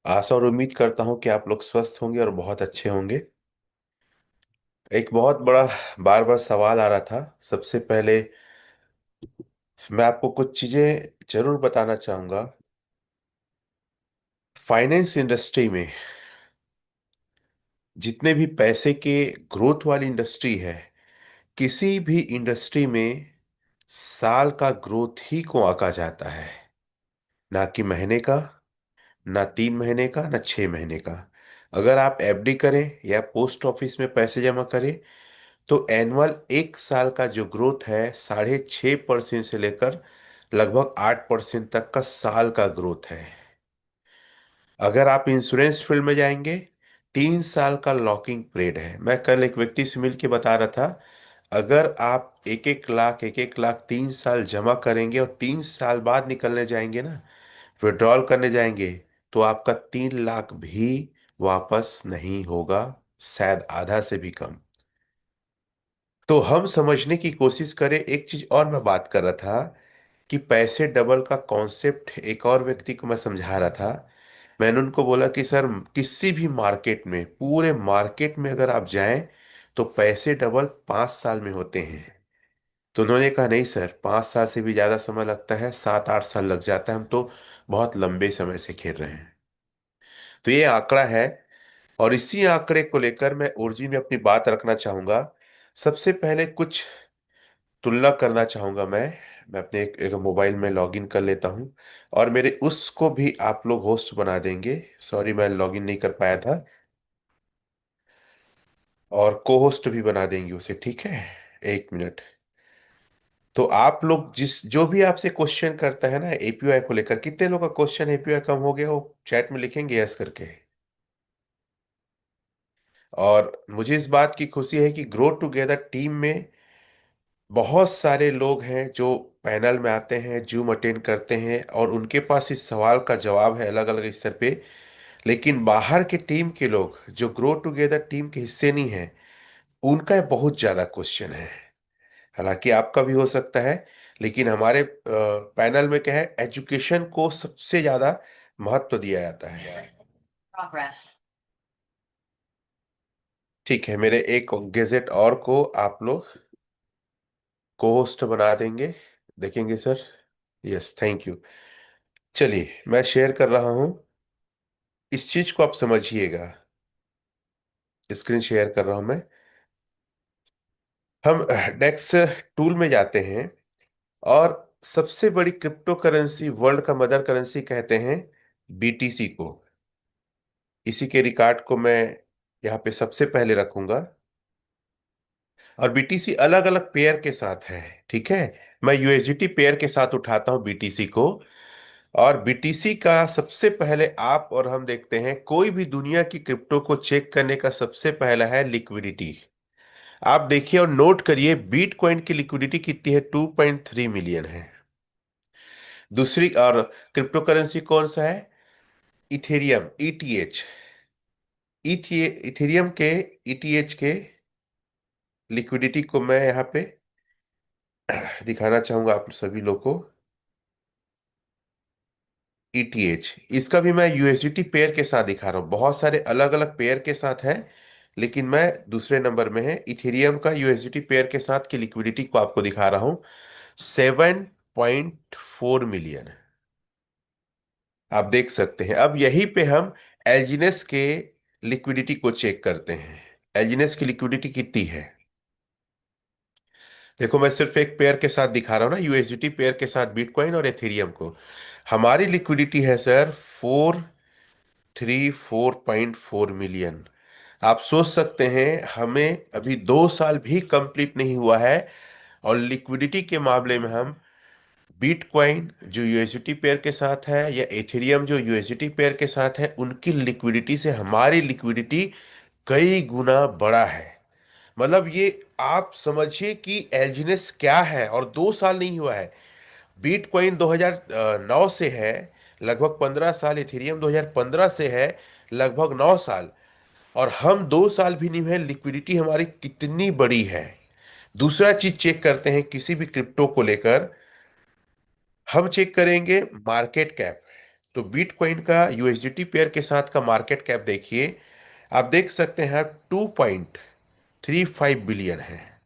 आशा और उम्मीद करता हूं कि आप लोग स्वस्थ होंगे और बहुत अच्छे होंगे। एक बहुत बड़ा बार बार सवाल आ रहा था। सबसे पहले मैं आपको कुछ चीजें जरूर बताना चाहूंगा। फाइनेंस इंडस्ट्री में जितने भी पैसे के ग्रोथ वाली इंडस्ट्री है, किसी भी इंडस्ट्री में साल का ग्रोथ ही को आंका जाता है, ना कि महीने का, ना 3 महीने का, ना 6 महीने का। अगर आप एफडी करें या पोस्ट ऑफिस में पैसे जमा करें तो एनुअल 1 साल का जो ग्रोथ है 6.5% से लेकर लगभग 8% तक का साल का ग्रोथ है। अगर आप इंश्योरेंस फील्ड में जाएंगे, 3 साल का लॉकिंग पीरियड है। मैं कल एक व्यक्ति से मिल के बता रहा था, अगर आप एक एक लाख 3 साल जमा करेंगे और 3 साल बाद निकलने जाएंगे ना, विड्रॉल करने जाएंगे, तो आपका 3 लाख भी वापस नहीं होगा, शायद आधा से भी कम। तो हम समझने की कोशिश करें। एक चीज और मैं बात कर रहा था कि पैसे डबल का कॉन्सेप्ट एक और व्यक्ति को मैं समझा रहा था। मैंने उनको बोला कि सर, किसी भी मार्केट में, पूरे मार्केट में अगर आप जाएं तो पैसे डबल 5 साल में होते हैं। तो उन्होंने कहा नहीं सर, 5 साल से भी ज्यादा समय लगता है, 7-8 साल लग जाता है, हम तो बहुत लंबे समय से खेल रहे हैं। तो ये आंकड़ा है, और इसी आंकड़े को लेकर मैं ओरिजिन में अपनी बात रखना चाहूंगा। सबसे पहले कुछ तुलना करना चाहूंगा मैं अपने एक मोबाइल में लॉगिन कर लेता हूं, और मेरे उसको भी आप लोग होस्ट बना देंगे। सॉरी, मैं लॉगिन नहीं कर पाया था। और को होस्ट भी बना देंगे उसे, ठीक है। 1 मिनट। तो आप लोग जो भी आपसे क्वेश्चन करता है ना एपीवाई को लेकर, कितने लोग का क्वेश्चन एपीवाई कम हो गया, वो चैट में लिखेंगे यस करके। और मुझे इस बात की खुशी है कि ग्रो टुगेदर टीम में बहुत सारे लोग हैं जो पैनल में आते हैं, जूम अटेंड करते हैं, और उनके पास इस सवाल का जवाब है अलग अलग स्तर पे। लेकिन बाहर के टीम के लोग जो ग्रो टुगेदर टीम के हिस्से नहीं हैं, उनका बहुत ज्यादा क्वेश्चन है। हालांकि आपका भी हो सकता है, लेकिन हमारे पैनल में क्या है, एजुकेशन को सबसे ज्यादा महत्व दिया जाता है। ठीक है, मेरे एक गेजेट और को आप लोग को होस्ट बना देंगे, देखेंगे सर। Yes, thank you. चलिए, मैं शेयर कर रहा हूं। इस चीज को आप समझिएगा। स्क्रीन शेयर कर रहा हूं मैं। हम डेक्स टूल में जाते हैं, और सबसे बड़ी क्रिप्टो करेंसी, वर्ल्ड का मदर करेंसी कहते हैं बीटीसी को। इसी के रिकॉर्ड को मैं यहाँ पे सबसे पहले रखूंगा। और बीटीसी अलग अलग पेयर के साथ है, ठीक है। मैं यूएसडीटी पेयर के साथ उठाता हूँ बीटीसी को। और बीटीसी का सबसे पहले आप और हम देखते हैं, कोई भी दुनिया की क्रिप्टो को चेक करने का सबसे पहला है लिक्विडिटी। आप देखिए और नोट करिए, बीटकॉइन की लिक्विडिटी कितनी है, 2.3 मिलियन है। दूसरी और क्रिप्टो करेंसी कौन सा है, इथेरियम, ईटीएच। इथेरियम के ईटीएच के लिक्विडिटी को मैं यहाँ पे दिखाना चाहूंगा आप सभी लोग को। ईटीएच, इसका भी मैं यूएसडीटी पेयर के साथ दिखा रहा हूँ, बहुत सारे अलग अलग पेयर के साथ है, लेकिन मैं दूसरे नंबर में है। इथेरियम का यूएसडीटी पेयर के साथ की लिक्विडिटी को आपको दिखा रहा हूँ, 7.4 मिलियन। आप देख सकते हैं। अब यहीं पे हम एल्जिनस के लिक्विडिटी को चेक करते हैं। एल्जिनस की लिक्विडिटी कितनी है, देखो मैं सिर्फ एक पेयर के साथ दिखा रहा हूँ ना, यूएसडीटी पेयर के साथ बिटकॉइन और एथेरियम को। हमारी लिक्विडिटी है सर 434.4 मिलियन। आप सोच सकते हैं, हमें अभी 2 साल भी कंप्लीट नहीं हुआ है, और लिक्विडिटी के मामले में हम बिटकॉइन जो यूएसडीटी पेयर के साथ है, या एथेरियम जो यूएसडीटी पेयर के साथ है, उनकी लिक्विडिटी से हमारी लिक्विडिटी कई गुना बड़ा है। मतलब ये आप समझिए कि एल्जिनस क्या है, और 2 साल नहीं हुआ है। बिटकॉइन 2009 से है, लगभग 15 साल। इथेरियम 2015 से है, लगभग 9 साल। और हम 2 साल भी नहीं हुए, लिक्विडिटी हमारी कितनी बड़ी है। दूसरा चीज चेक करते हैं किसी भी क्रिप्टो को लेकर, हम चेक करेंगे मार्केट कैप। तो बिटकॉइन का यूएसडीटी पेयर के साथ का मार्केट कैप देखिए, आप देख सकते हैं 2.35 बिलियन है।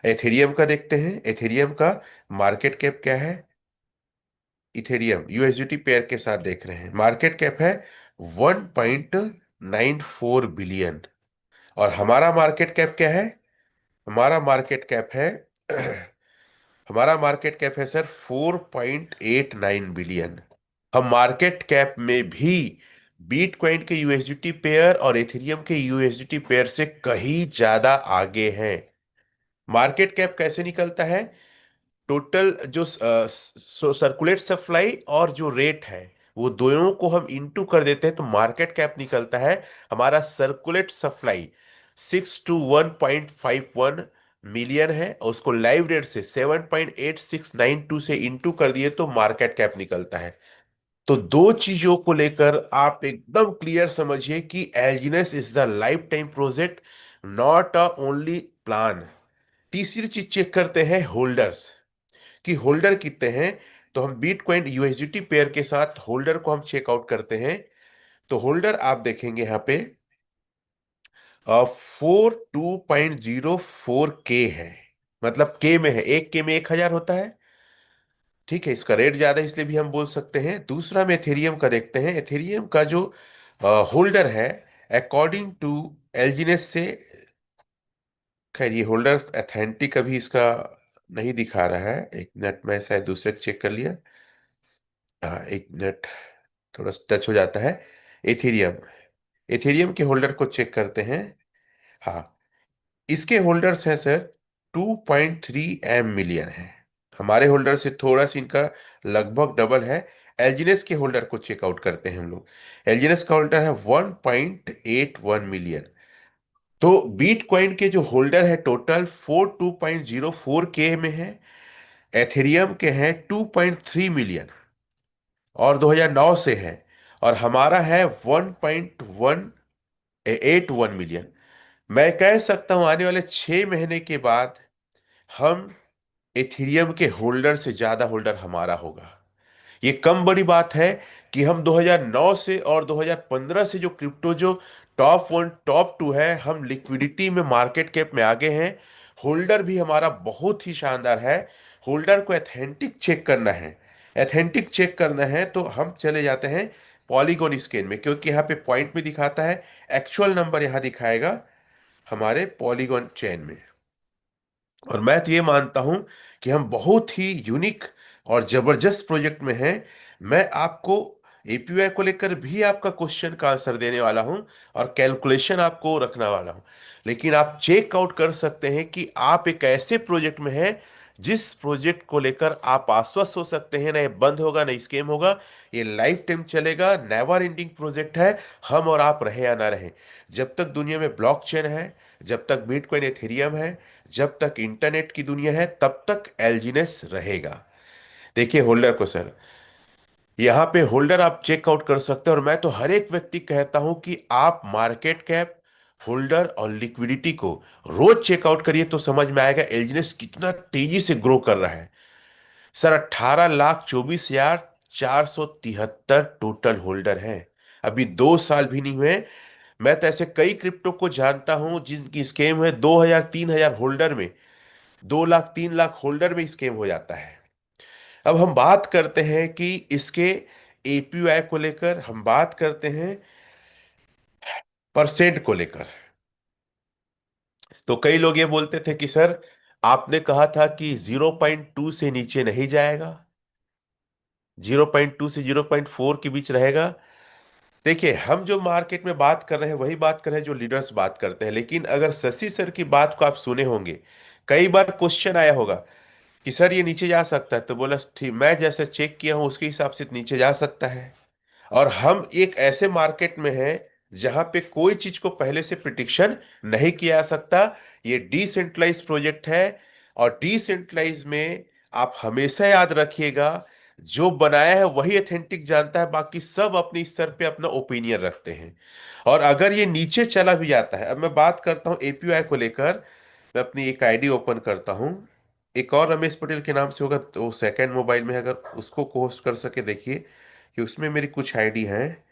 एथेरियम का देखते हैं, एथेरियम का मार्केट कैप क्या है। इथेरियम यूएसडीटी पेयर के साथ देख रहे हैं, मार्केट कैप है 1.94 बिलियन। और हमारा मार्केट कैप क्या है, हमारा मार्केट कैप है हमारा मार्केट कैप है सर 4.89 बिलियन। हम मार्केट कैप में भी बिटकॉइन के यूएसडीटी पेयर और एथेरियम के यूएसडीटी पेयर से कहीं ज्यादा आगे हैं। मार्केट कैप कैसे निकलता है, टोटल जो सर्कुलेट सप्लाई और जो रेट है, वो दोनों को हम इनटू कर देते हैं तो मार्केट कैप निकलता है। हमारा सर्कुलेट सप्लाई 6 to 1.51 मिलियन है, और उसको लाइव रेट से 7.8692 से इनटू कर दिए तो मार्केट कैप निकलता है। तो दो चीजों को लेकर आप एकदम क्लियर समझिए कि एलजीनेस is the life time project, not a only plan. तीसरी चीज चेक करते हैं होल्डर्स, कि होल्डर कितने हैं। तो हम बिटकॉइन यूएसडीटी पेयर के साथ होल्डर को हम चेकआउट करते हैं। तो होल्डर आप देखेंगे यहाँ पे 42.04 के है, मतलब के में है, एक के में 1,000 होता है। ठीक है, इसका रेट ज्यादा है इसलिए भी हम बोल सकते हैं। दूसरा में एथेरियम का देखते हैं, एथेरियम का जो होल्डर है अकॉर्डिंग टू एलजीनेस से, खैर ये होल्डर अथेंटिक अभी इसका नहीं दिखा रहा है, एक मिनट में शायद दूसरे चेक कर लिया। हाँ एक मिनट, थोड़ा टच हो जाता है। एथेरियम, एथेरियम के होल्डर को चेक करते हैं। हाँ, इसके होल्डर्स हैं सर 2.3 मिलियन है। हमारे होल्डर से थोड़ा सा इनका लगभग डबल है। एलजीनेस के होल्डर को चेकआउट करते हैं हम लोग, एलजीनेस का होल्डर है 1.81 मिलियन। तो बीटकॉइन के जो होल्डर है टोटल 42.04 के में है, एथेरियम के हैं 2.3 मिलियन और 2009 से है, और हमारा है 1.181 मिलियन। मैं कह सकता हूं आने वाले 6 महीने के बाद हम एथेरियम के होल्डर से ज्यादा होल्डर हमारा होगा। ये कम बड़ी बात है कि हम 2009 से और 2015 से जो क्रिप्टो जो टॉप वन टॉप टू है, हम लिक्विडिटी में मार्केट कैप में आगे हैं। होल्डर भी हमारा बहुत ही शानदार है। होल्डर को एथेंटिक चेक करना है, एथेंटिक चेक करना है तो हम चले जाते हैं पॉलीगॉन स्कैन में, क्योंकि यहाँ पे पॉइंट में दिखाता है, एक्चुअल नंबर यहाँ दिखाएगा हमारे पॉलीगॉन चेन में। और मैं तो ये मानता हूं कि हम बहुत ही यूनिक और जबरदस्त प्रोजेक्ट में हैं। मैं आपको एपीवाई को लेकर भी आपका क्वेश्चन का आंसर देने वाला हूं और कैलकुलेशन आपको रखने वाला हूं। लेकिन आप चेक आउट कर सकते हैं कि आप एक ऐसे प्रोजेक्ट में हैं जिस प्रोजेक्ट को लेकर आप आश्वस्त हो सकते हैं, ना ये बंद होगा ना स्केम होगा, ये लाइफ टाइम चलेगा, नेवर एंडिंग प्रोजेक्ट है। हम और आप रहे या ना रहे, जब तक दुनिया में ब्लॉकचेन है, जब तक बिटकॉइन एथेरियम है, जब तक इंटरनेट की दुनिया है, तब तक एलजीनेस रहेगा। देखिए होल्डर को सर, यहाँ पे होल्डर आप चेकआउट कर सकते हैं। और मैं तो हर एक व्यक्ति कहता हूं कि आप मार्केट कैप, होल्डर और लिक्विडिटी को रोज चेकआउट करिए तो समझ में आएगा एलजीनेस कितना तेजी से ग्रो कर रहा है। सर 18,24,473 टोटल होल्डर हैं, अभी 2 साल भी नहीं हुए। मैं तो ऐसे कई क्रिप्टो को जानता हूं जिनकी स्केम है 2,000 3,000 होल्डर में, 2 लाख 3 लाख होल्डर में स्केम हो जाता है। अब हम बात करते हैं कि इसके एपीवाई को लेकर, हम बात करते हैं परसेंट को लेकर। तो कई लोग ये बोलते थे कि सर आपने कहा था कि 0.2 से नीचे नहीं जाएगा, 0.2 से 0.4 के बीच रहेगा। देखिए हम जो मार्केट में बात कर रहे हैं वही बात कर रहे हैं जो लीडर्स बात करते हैं। लेकिन अगर शशि सर की बात को आप सुने होंगे, कई बार क्वेश्चन आया होगा कि सर ये नीचे जा सकता है, तो बोला ठीक, मैं जैसे चेक किया हूं उसके हिसाब से नीचे जा सकता है। और हम एक ऐसे मार्केट में हैं जहां पे कोई चीज को पहले से प्रिडिक्शन नहीं किया जा सकता। ये डिसेंट्रलाइज प्रोजेक्ट है, और डिसेंट्रलाइज में आप हमेशा याद रखिएगा, जो बनाया है वही अथेंटिक जानता है, बाकी सब अपने स्तर पे अपना ओपिनियन रखते हैं। और अगर ये नीचे चला भी जाता है, अब मैं बात करता हूं एपीवाई को लेकर, मैं अपनी एक आईडी ओपन करता हूं, एक और रमेश पटेल के नाम से होगा तो सेकंड मोबाइल में, अगर उसको होस्ट कर सके देखिए कि उसमें मेरी कुछ आईडी है,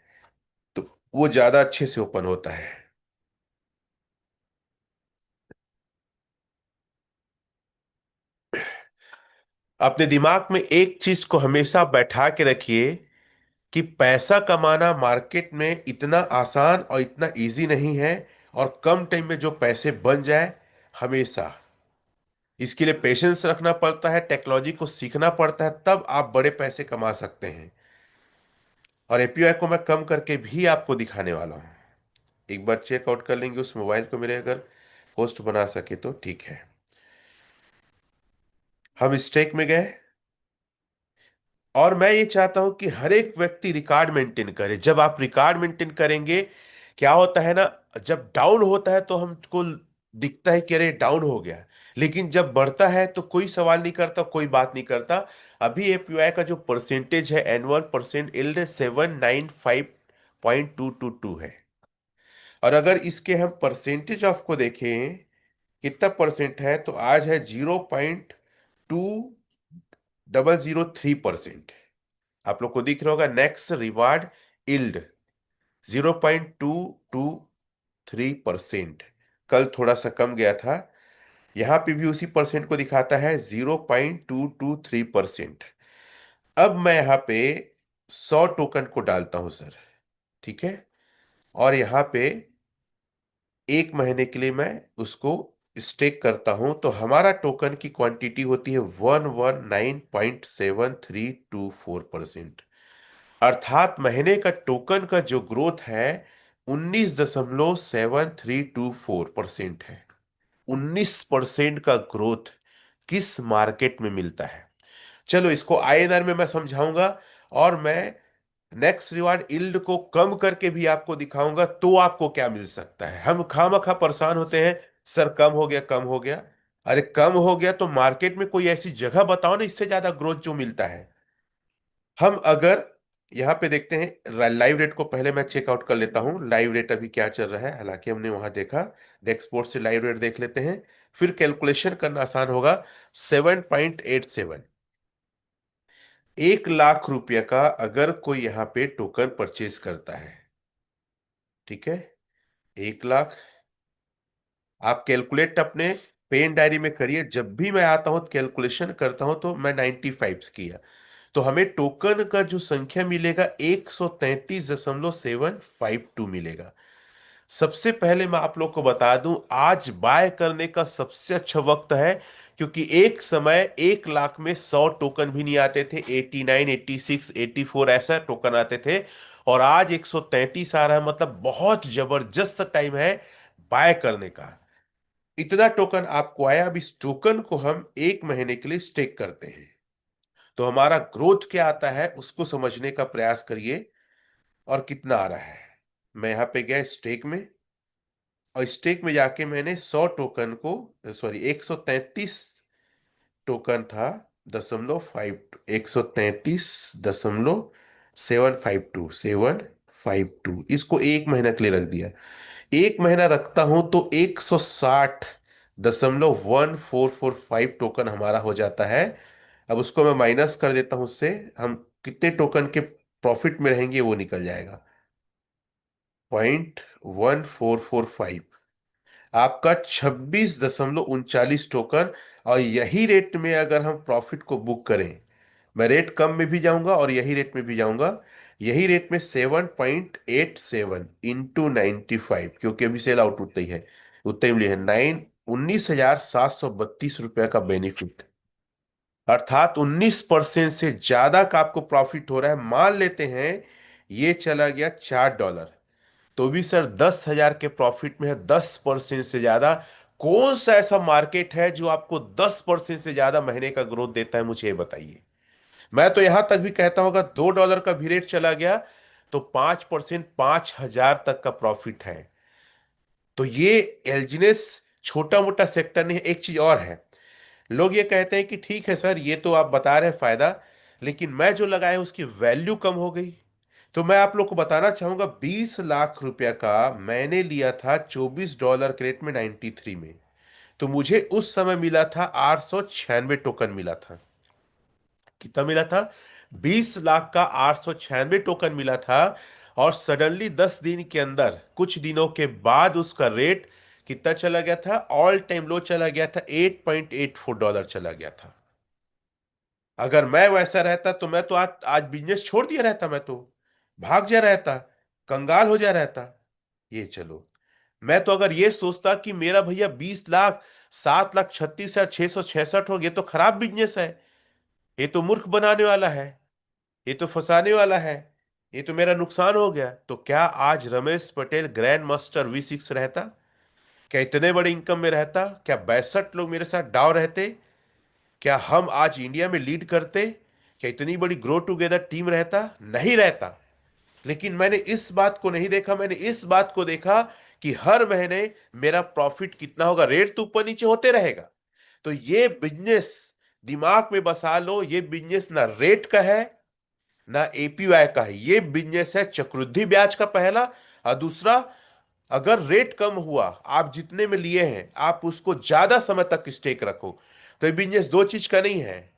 तो वो ज्यादा अच्छे से ओपन होता है। अपने दिमाग में एक चीज को हमेशा बैठा के रखिए कि पैसा कमाना मार्केट में इतना आसान और इतना इजी नहीं है। और कम टाइम में जो पैसे बन जाए, हमेशा इसके लिए पेशेंस रखना पड़ता है, टेक्नोलॉजी को सीखना पड़ता है, तब आप बड़े पैसे कमा सकते हैं। और एपीआई को मैं कम करके भी आपको दिखाने वाला हूं। एक बार चेकआउट कर लेंगे उस मोबाइल को मेरे, अगर होस्ट बना सके तो ठीक है। हम स्टेक में गए, और मैं ये चाहता हूं कि हर एक व्यक्ति रिकॉर्ड मेंटेन करे। जब आप रिकॉर्ड मेंटेन करेंगे, क्या होता है ना, जब डाउन होता है तो हमको दिखता है कि अरे डाउन हो गया, लेकिन जब बढ़ता है तो कोई सवाल नहीं करता, कोई बात नहीं करता। अभी एपीआई का जो परसेंटेज है, एनुअल परसेंट इल्ड 795.222 है। और अगर इसके हम परसेंटेज ऑफ को देखें कितना परसेंट है, तो आज है 0.2003%। आप लोग को दिख रहा होगा नेक्स्ट रिवार्ड इल्ड 0.223%। कल थोड़ा सा कम गया था। यहां पे भी उसी परसेंट को दिखाता है, 0.223%। अब मैं यहां पे 100 टोकन को डालता हूं सर, ठीक है। और यहां पे 1 महीने के लिए मैं उसको स्टेक करता हूं, तो हमारा टोकन की क्वांटिटी होती है 119.7324%। अर्थात महीने का टोकन का जो ग्रोथ है 19.7324% है। 19% का ग्रोथ किस मार्केट में मिलता है? चलो इसको आईएनआर में मैं समझाऊंगा, और मैं नेक्स्ट रिवार्ड यील्ड को कम करके भी आपको दिखाऊंगा, तो आपको क्या मिल सकता है। हम खामखा परेशान होते हैं, सर कम हो गया, कम हो गया। अरे कम हो गया तो मार्केट में कोई ऐसी जगह बताओ ना इससे ज्यादा ग्रोथ जो मिलता है। हम अगर यहाँ पे देखते हैं लाइव रेट को, पहले मैं चेकआउट कर लेता हूँ लाइव रेट अभी क्या चल रहा है, हालांकि हमने वहां देखा। डेस्कबोर्ड से लाइव रेट देख लेते हैं, फिर कैलकुलेशन करना आसान होगा। 7.87, 1 लाख रुपये का अगर कोई यहाँ पे टोकन परचेज करता है, ठीक है, 1 लाख। आप कैलकुलेट अपने पेन डायरी में करिए, जब भी मैं आता हूं कैलकुलेशन करता हूं तो मैं 95 किया, तो हमें टोकन का जो संख्या मिलेगा 133.752 मिलेगा। सबसे पहले मैं आप लोग को बता दूं, आज बाय करने का सबसे अच्छा वक्त है, क्योंकि एक समय 1 लाख में 100 टोकन भी नहीं आते थे, 89, 86, 84 ऐसा टोकन आते थे। और आज 133 आ रहा है, मतलब बहुत जबरदस्त टाइम है बाय करने का। इतना टोकन आपको आया, अब इस टोकन को हम 1 महीने के लिए स्टेक करते हैं, तो हमारा ग्रोथ क्या आता है उसको समझने का प्रयास करिए। और कितना आ रहा है, मैं यहां पे गया स्टेक में, और स्टेक में जाके मैंने 100 टोकन को, सॉरी 133 टोकन था, 133.752 इसको 1 महीना के लिए रख दिया। 1 महीना रखता हूं तो 160.1445 टोकन हमारा हो जाता है। अब उसको मैं माइनस कर देता हूं उससे, हम कितने टोकन के प्रॉफिट में रहेंगे वो निकल जाएगा, 0.1445। आपका 26.39 टोकन। और यही रेट में अगर हम प्रॉफिट को बुक करें, मैं रेट कम में भी जाऊंगा और यही रेट में भी जाऊंगा, यही रेट में 7.87 इंटू 95, क्योंकि अभी सेल आउट उतना ही है, उतना ही मिली है, 19,732 रुपया का बेनिफिट। अर्थात 19% से ज्यादा का आपको प्रॉफिट हो रहा है। मान लेते हैं ये चला गया $4, तो भी सर 10,000 के प्रॉफिट में है, 10% से ज्यादा। कौन सा ऐसा मार्केट है जो आपको 10% से ज्यादा महीने का ग्रोथ देता है, मुझे ये बताइए। मैं तो यहां तक भी कहता हूं, अगर $2 का भी रेट चला गया तो 5%, 5,000 तक का प्रॉफिट है। तो ये एलजीनेस छोटा मोटा सेक्टर नहीं है। एक चीज और है, लोग ये कहते हैं कि ठीक है सर ये तो आप बता रहे हैं फायदा, लेकिन मैं जो लगाया उसकी वैल्यू कम हो गई। तो मैं आप लोग को बताना चाहूंगा, 20 लाख रुपया का मैंने लिया था $24 के रेट में 93 में, तो मुझे उस समय मिला था 896 टोकन मिला था। कितना मिला था? 20 लाख का 896 टोकन मिला था। और सडनली 10 दिन के अंदर, कुछ दिनों के बाद, उसका रेट कितना चला गया था? ऑल टाइम लो चला गया था, $8.84 चला गया था। अगर मैं वैसा रहता तो मैं तो आज आज बिजनेस छोड़ दिया रहता, मैं तो भाग जा रहता, कंगाल हो जा रहता। ये चलो, मैं तो अगर ये सोचता कि मेरा भैया 20 लाख, 7,36,666 हो, ये तो खराब बिजनेस है, ये तो मूर्ख बनाने वाला है, ये तो फंसाने वाला है, ये तो मेरा नुकसान हो गया, तो क्या आज Ramesh Patel grand master V6 रहता? क्या इतने बड़े इनकम में रहता? क्या 62 लोग मेरे साथ डाव रहते? क्या हम आज इंडिया में लीड करते? क्या इतनी बड़ी ग्रो टुगेदर टीम रहता? नहीं रहता। लेकिन मैंने इस बात को नहीं देखा, मैंने इस बात को देखा कि हर महीने मेरा प्रॉफिट कितना होगा। रेट तो ऊपर नीचे होते रहेगा। तो ये बिजनेस दिमाग में बसा लो, ये बिजनेस ना रेट का है, ना APY का है। ये बिजनेस है चक्रवृद्धि ब्याज का, पहला। और दूसरा, अगर रेट कम हुआ, आप जितने में लिए हैं आप उसको ज्यादा समय तक स्टेक रखो। तो ये बिजनेस दो चीज का नहीं है।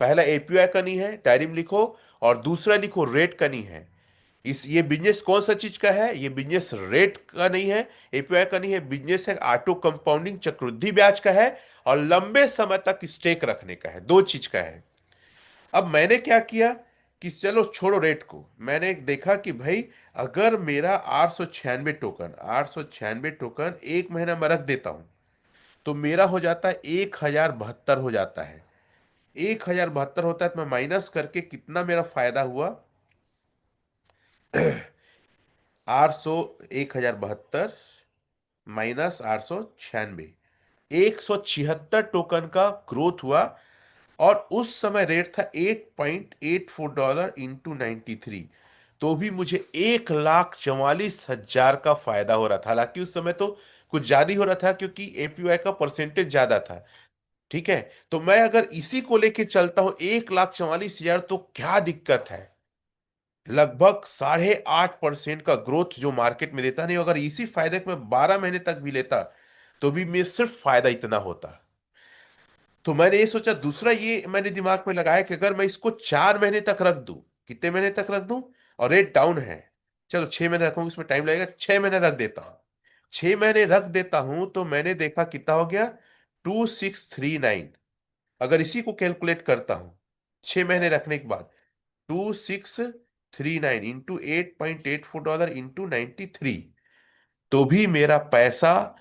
पहला APY का नहीं है, डायरी में लिखो। और दूसरा लिखो, रेट का नहीं है। इस ये बिजनेस कौन सा चीज का है? ये बिजनेस रेट का नहीं है, APY का नहीं है। बिजनेस है ऑटो कंपाउंडिंग, चक्रवृद्धि ब्याज का है। और लंबे समय तक स्टेक रखने का है, दो चीज का है। अब मैंने क्या किया कि चलो छोड़ो रेट को, मैंने देखा कि भाई, अगर मेरा 896 टोकन एक महीना में रख देता हूं, तो मेरा हो जाता है 1,072 हो जाता है। 1,072 होता है तो मैं माइनस करके कितना मेरा फायदा हुआ? 800, 1,072 -896, 176 टोकन का ग्रोथ हुआ। और उस समय रेट था $8.84 इंटू 93। तो भी मुझे 1,44,000 का फायदा हो रहा था। हालांकि उस समय तो कुछ ज्यादा ही हो रहा था, क्योंकि APY का परसेंटेज ज्यादा था। ठीक है, तो मैं अगर इसी को लेके चलता हूं 1,44,000, तो क्या दिक्कत है? लगभग 8.5% का ग्रोथ जो मार्केट में देता नहीं, अगर इसी फायदे को मैं 12 महीने तक भी लेता, तो भी मैं सिर्फ फायदा इतना होता। तो मैंने ये सोचा, दूसरा ये मैंने दिमाग में लगाया कि अगर मैं इसको 4 महीने तक रख दूं, कितने महीने तक रख दूं? और रेट डाउन है, चलो 6 महीने रखूंगा, इसमें टाइम लगेगा, 6 महीने रख देता हूं। 6 महीने रख देता हूं तो मैंने देखा कितना हो गया, 2639। अगर इसी को कैलकुलेट करता हूं, 6 महीने रखने के बाद, 2639 इंटू $8.84 इंटू 93, तो भी मेरा पैसा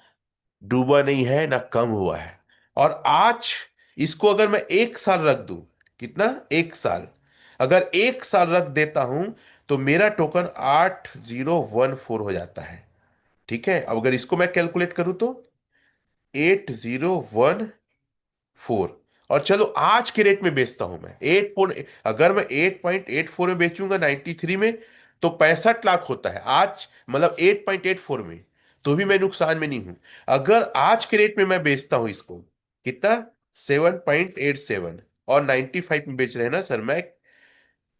डूबा नहीं है, ना कम हुआ है। और आज इसको अगर मैं 1 साल रख दूं, कितना? 1 साल, अगर 1 साल रख देता हूं, तो मेरा टोकन 8014 हो जाता है। ठीक है, अब अगर इसको मैं कैलकुलेट करूं तो 8014। और चलो आज के रेट में बेचता हूं मैं अगर मैं 8.84 में बेचूंगा 93 में, तो 65 लाख होता है आज, मतलब 8.84 में। तो भी मैं नुकसान में नहीं हूं। अगर आज के रेट में मैं बेचता हूं इसको, कितना? 7.87, और 95 में बेच रहे हैं ना सर मैं,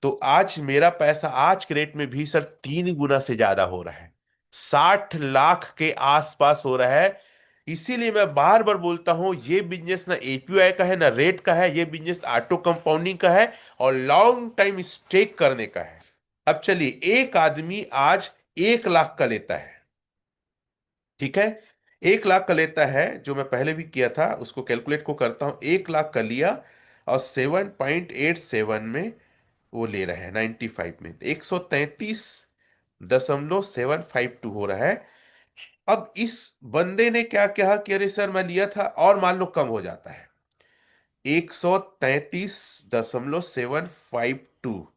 तो आज मेरा पैसा आज के रेट में भी सर 3 गुना से ज्यादा हो रहा है। 60 लाख के आसपास हो रहा है। इसीलिए मैं बार बार बोलता हूं, ये बिजनेस ना APY का है, ना रेट का है, ये बिजनेस ऑटो कंपाउंडिंग का है, और लॉन्ग टाइम स्टेक करने का है। अब चलिए, एक आदमी आज 1 लाख का लेता है, ठीक है, 1 लाख का लेता है, जो मैं पहले भी किया था, उसको कैलकुलेट को करता हूं, 1 लाख का लिया, और 7.87 में वो ले रहे हैं, 95 में 133.752 हो रहा है। अब इस बंदे ने क्या कहा कि अरे सर मैं लिया था, और मान लो कम हो जाता है, 133.752,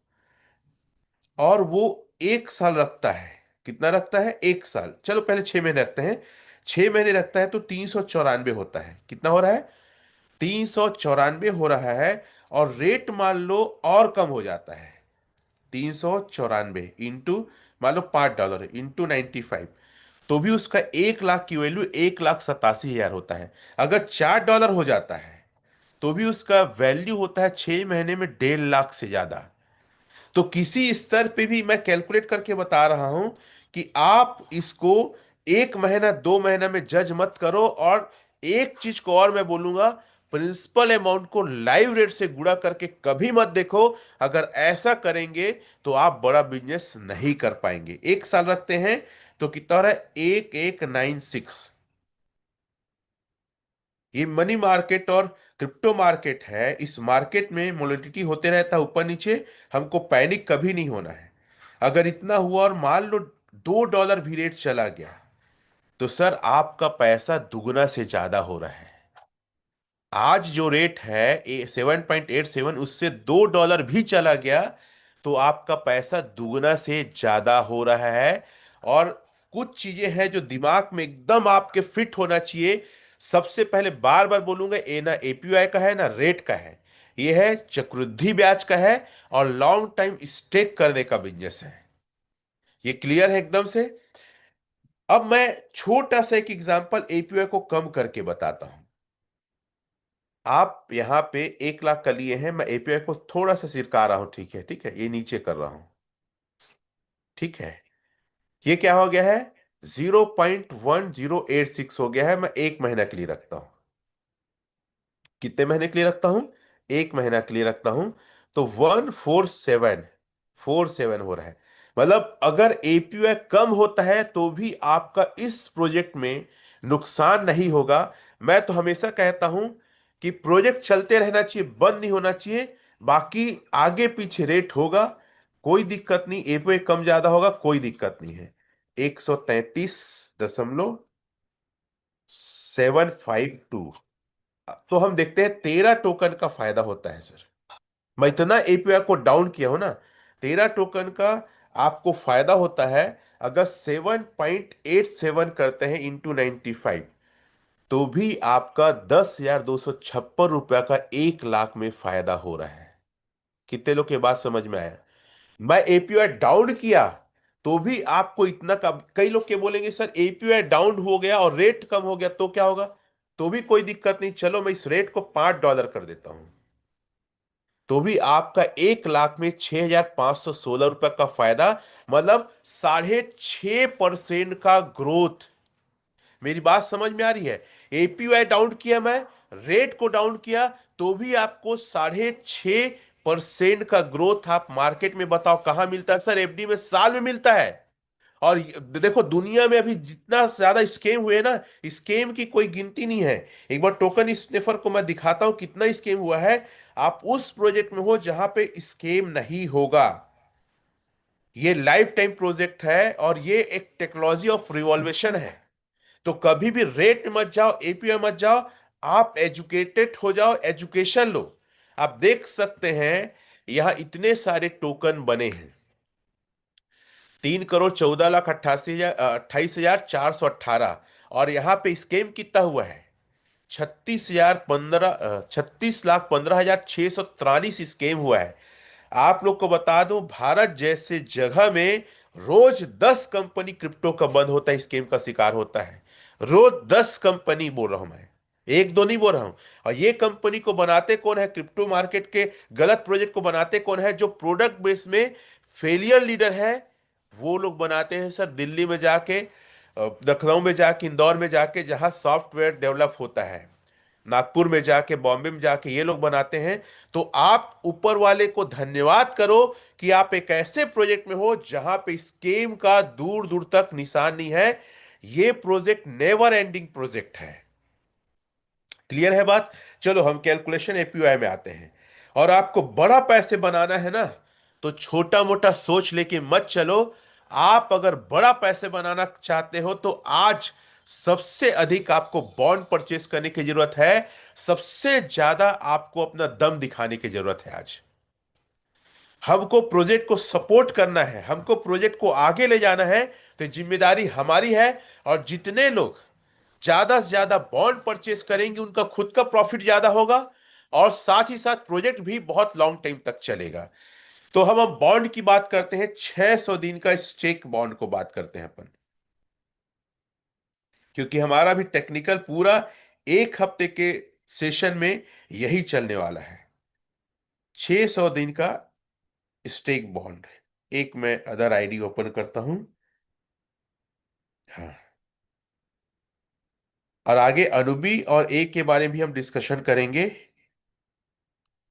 और वो 1 साल रखता है। कितना रखता है? 1 साल। चलो पहले 6 महीने रखते हैं। 6 महीने रखता है तो 394 होता है। कितना हो रहा है? 394 हो रहा है। और रेट मान लो और कम हो जाता है, 394 इंटू, मान लो $5 इंटू 95, तो भी उसका 1 लाख की वैल्यू 1,87,000 होता है। अगर $4 हो जाता है, तो भी उसका वैल्यू होता है 6 महीने में 1.5 लाख से ज्यादा। तो किसी स्तर पे भी मैं कैलकुलेट करके बता रहा हूं कि आप इसको 1 महीना 2 महीना में जज मत करो। और एक चीज को और मैं बोलूंगा, प्रिंसिपल अमाउंट को लाइव रेट से गुणा करके कभी मत देखो। अगर ऐसा करेंगे तो आप बड़ा बिजनेस नहीं कर पाएंगे। 1 साल रखते हैं तो कितना हो रहा है? 1196। ये मनी मार्केट और क्रिप्टो मार्केट है। इस मार्केट में वोलेटिलिटी होते रहता है ऊपर नीचे। हमको पैनिक कभी नहीं होना है। अगर इतना हुआ और मान लो $2 भी रेट चला गया, तो सर आपका पैसा दुगना से ज्यादा हो रहा है। आज जो रेट है 7.87, उससे $2 भी चला गया तो आपका पैसा दुगना से ज्यादा हो रहा है। और कुछ चीजें हैं जो दिमाग में एकदम आपके फिट होना चाहिए। सबसे पहले बार बार बोलूंगा, ये ना एपीवाई का है ना रेट का है। ये है चक्रवृद्धि ब्याज का है और लॉन्ग टाइम स्टेक करने का बिजनेस है। ये क्लियर है एकदम से? अब मैं छोटा सा एक एग्जांपल एपीवाई को कम करके बताता हूं। आप यहां पे 1 लाख का लिए हैं, मैं एपीआई को थोड़ा सा सिरका रहा हूं। ठीक है, ठीक है, ये नीचे कर रहा हूं। ठीक है, ये क्या हो गया है? 0.1086 हो गया है। मैं 1 महीना के लिए रखता हूं। कितने महीने के लिए रखता हूं? 1 महीना के लिए रखता हूं। तो 14747 हो रहा है। मतलब अगर एपीआई कम होता है तो भी आपका इस प्रोजेक्ट में नुकसान नहीं होगा। मैं तो हमेशा कहता हूं कि प्रोजेक्ट चलते रहना चाहिए, बंद नहीं होना चाहिए। बाकी आगे पीछे रेट होगा, कोई दिक्कत नहीं। एपीआई कम ज्यादा होगा, कोई दिक्कत नहीं है। 133.752। तो हम देखते हैं 13 टोकन का फायदा होता है सर। मैं इतना एपीआई को डाउन किया हूं ना, 13 टोकन का आपको फायदा होता है। अगर 7.87 करते हैं इंटू 95, तो भी आपका 10,256 रुपया का 1 लाख में फायदा हो रहा है। कितने लोग के बात समझ में आया? मैं एपीआई डाउन किया तो भी आपको इतना का। कई लोग के बोलेंगे सर एपीआई डाउन हो गया और रेट कम हो गया तो क्या होगा? तो भी कोई दिक्कत नहीं, चलो मैं इस रेट को $5 कर देता हूं। तो भी आपका 1 लाख में 6,516 रुपए का फायदा। मतलब 6.5% का ग्रोथ। मेरी बात समझ में आ रही है? एपीवाई डाउन किया मैं, रेट को डाउन किया, तो भी आपको 6.5% का ग्रोथ। आप मार्केट में बताओ कहां मिलता है सर? एफडी में साल में मिलता है। और देखो दुनिया में अभी जितना ज्यादा स्केम हुए ना, स्केम की कोई गिनती नहीं है। एक बार टोकन स्निफर को मैं दिखाता हूं कितना स्केम हुआ है। आप उस प्रोजेक्ट में हो जहां पे स्केम नहीं होगा। ये लाइफ टाइम प्रोजेक्ट है और ये एक टेक्नोलॉजी ऑफ रिवॉल्वेशन है। तो कभी भी रेट में मत जाओ, एपीआई मत जाओ। आप एजुकेटेड हो जाओ, एजुकेशन लो। आप देख सकते हैं यहां इतने सारे टोकन बने हैं। 3,14,88,000, 28,418। और यहां पे स्कैम कितना हुआ है? 36,15,643 स्कैम हुआ है। आप लोग को बता दूं, भारत जैसे जगह में रोज 10 कंपनी क्रिप्टो का बंद होता है, स्कैम का शिकार होता है। रोज 10 कंपनी बोल रहा हूं मैं, एक दो नहीं बोल रहा हूं। और ये कंपनी को बनाते कौन है? क्रिप्टो मार्केट के गलत प्रोजेक्ट को बनाते कौन है? जो प्रोडक्ट बेस में फेलियर लीडर है, वो लोग बनाते हैं सर। दिल्ली में जाके, लखनऊ में जाके, इंदौर में जाके, जहां सॉफ्टवेयर डेवलप होता है, नागपुर में जाके, बॉम्बे में जाके ये लोग बनाते हैं। तो आप ऊपर वाले को धन्यवाद करो कि आप एक ऐसे प्रोजेक्ट में हो जहां पे स्केम का दूर दूर तक निशान नहीं है। ये प्रोजेक्ट नेवर एंडिंग प्रोजेक्ट है। क्लियर है बात? चलो हम कैलकुलेशन एपीवाई में आते हैं। और आपको बड़ा पैसे बनाना है ना, तो छोटा मोटा सोच लेके मत चलो। आप अगर बड़ा पैसे बनाना चाहते हो तो आज सबसे अधिक आपको बॉन्ड परचेस करने की जरूरत है। सबसे ज्यादा आपको अपना दम दिखाने की जरूरत है आज। हमको प्रोजेक्ट को सपोर्ट करना है, हमको प्रोजेक्ट को आगे ले जाना है। तो जिम्मेदारी हमारी है। और जितने लोग ज्यादा से ज्यादा बॉन्ड परचेस करेंगे उनका खुद का प्रॉफिट ज्यादा होगा। और साथ ही साथ प्रोजेक्ट भी बहुत लॉन्ग टाइम तक चलेगा। तो हम अब बॉन्ड की बात करते हैं, 600 दिन का स्टेक बॉन्ड को बात करते हैं अपन। क्योंकि हमारा भी टेक्निकल पूरा 1 हफ्ते के सेशन में यही चलने वाला है। 600 दिन का स्टेक बॉन्ड। एक मैं अदर आईडी ओपन करता हूं। हाँ, और आगे अनुबी और ए के बारे में भी हम डिस्कशन करेंगे।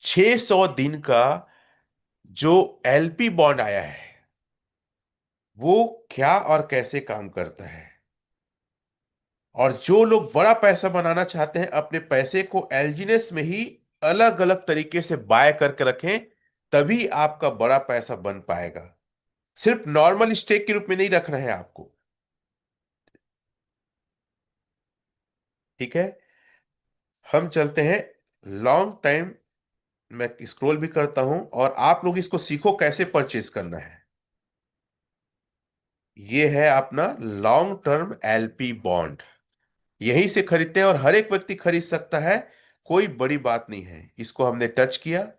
600 दिन का जो एलपी बॉन्ड आया है वो क्या और कैसे काम करता है, और जो लोग बड़ा पैसा बनाना चाहते हैं अपने पैसे को एलजीनेस में ही अलग अलग तरीके से बाय करके रखें, तभी आपका बड़ा पैसा बन पाएगा। सिर्फ नॉर्मल स्टेक के रूप में नहीं रखना है आपको। ठीक है, हम चलते हैं लॉन्ग टाइम। मैं स्क्रॉल भी करता हूं और आप लोग इसको सीखो कैसे परचेज करना है। ये है अपना लॉन्ग टर्म एलपी बॉन्ड। यहीं से खरीदते हैं और हर एक व्यक्ति खरीद सकता है, कोई बड़ी बात नहीं है। इसको हमने टच किया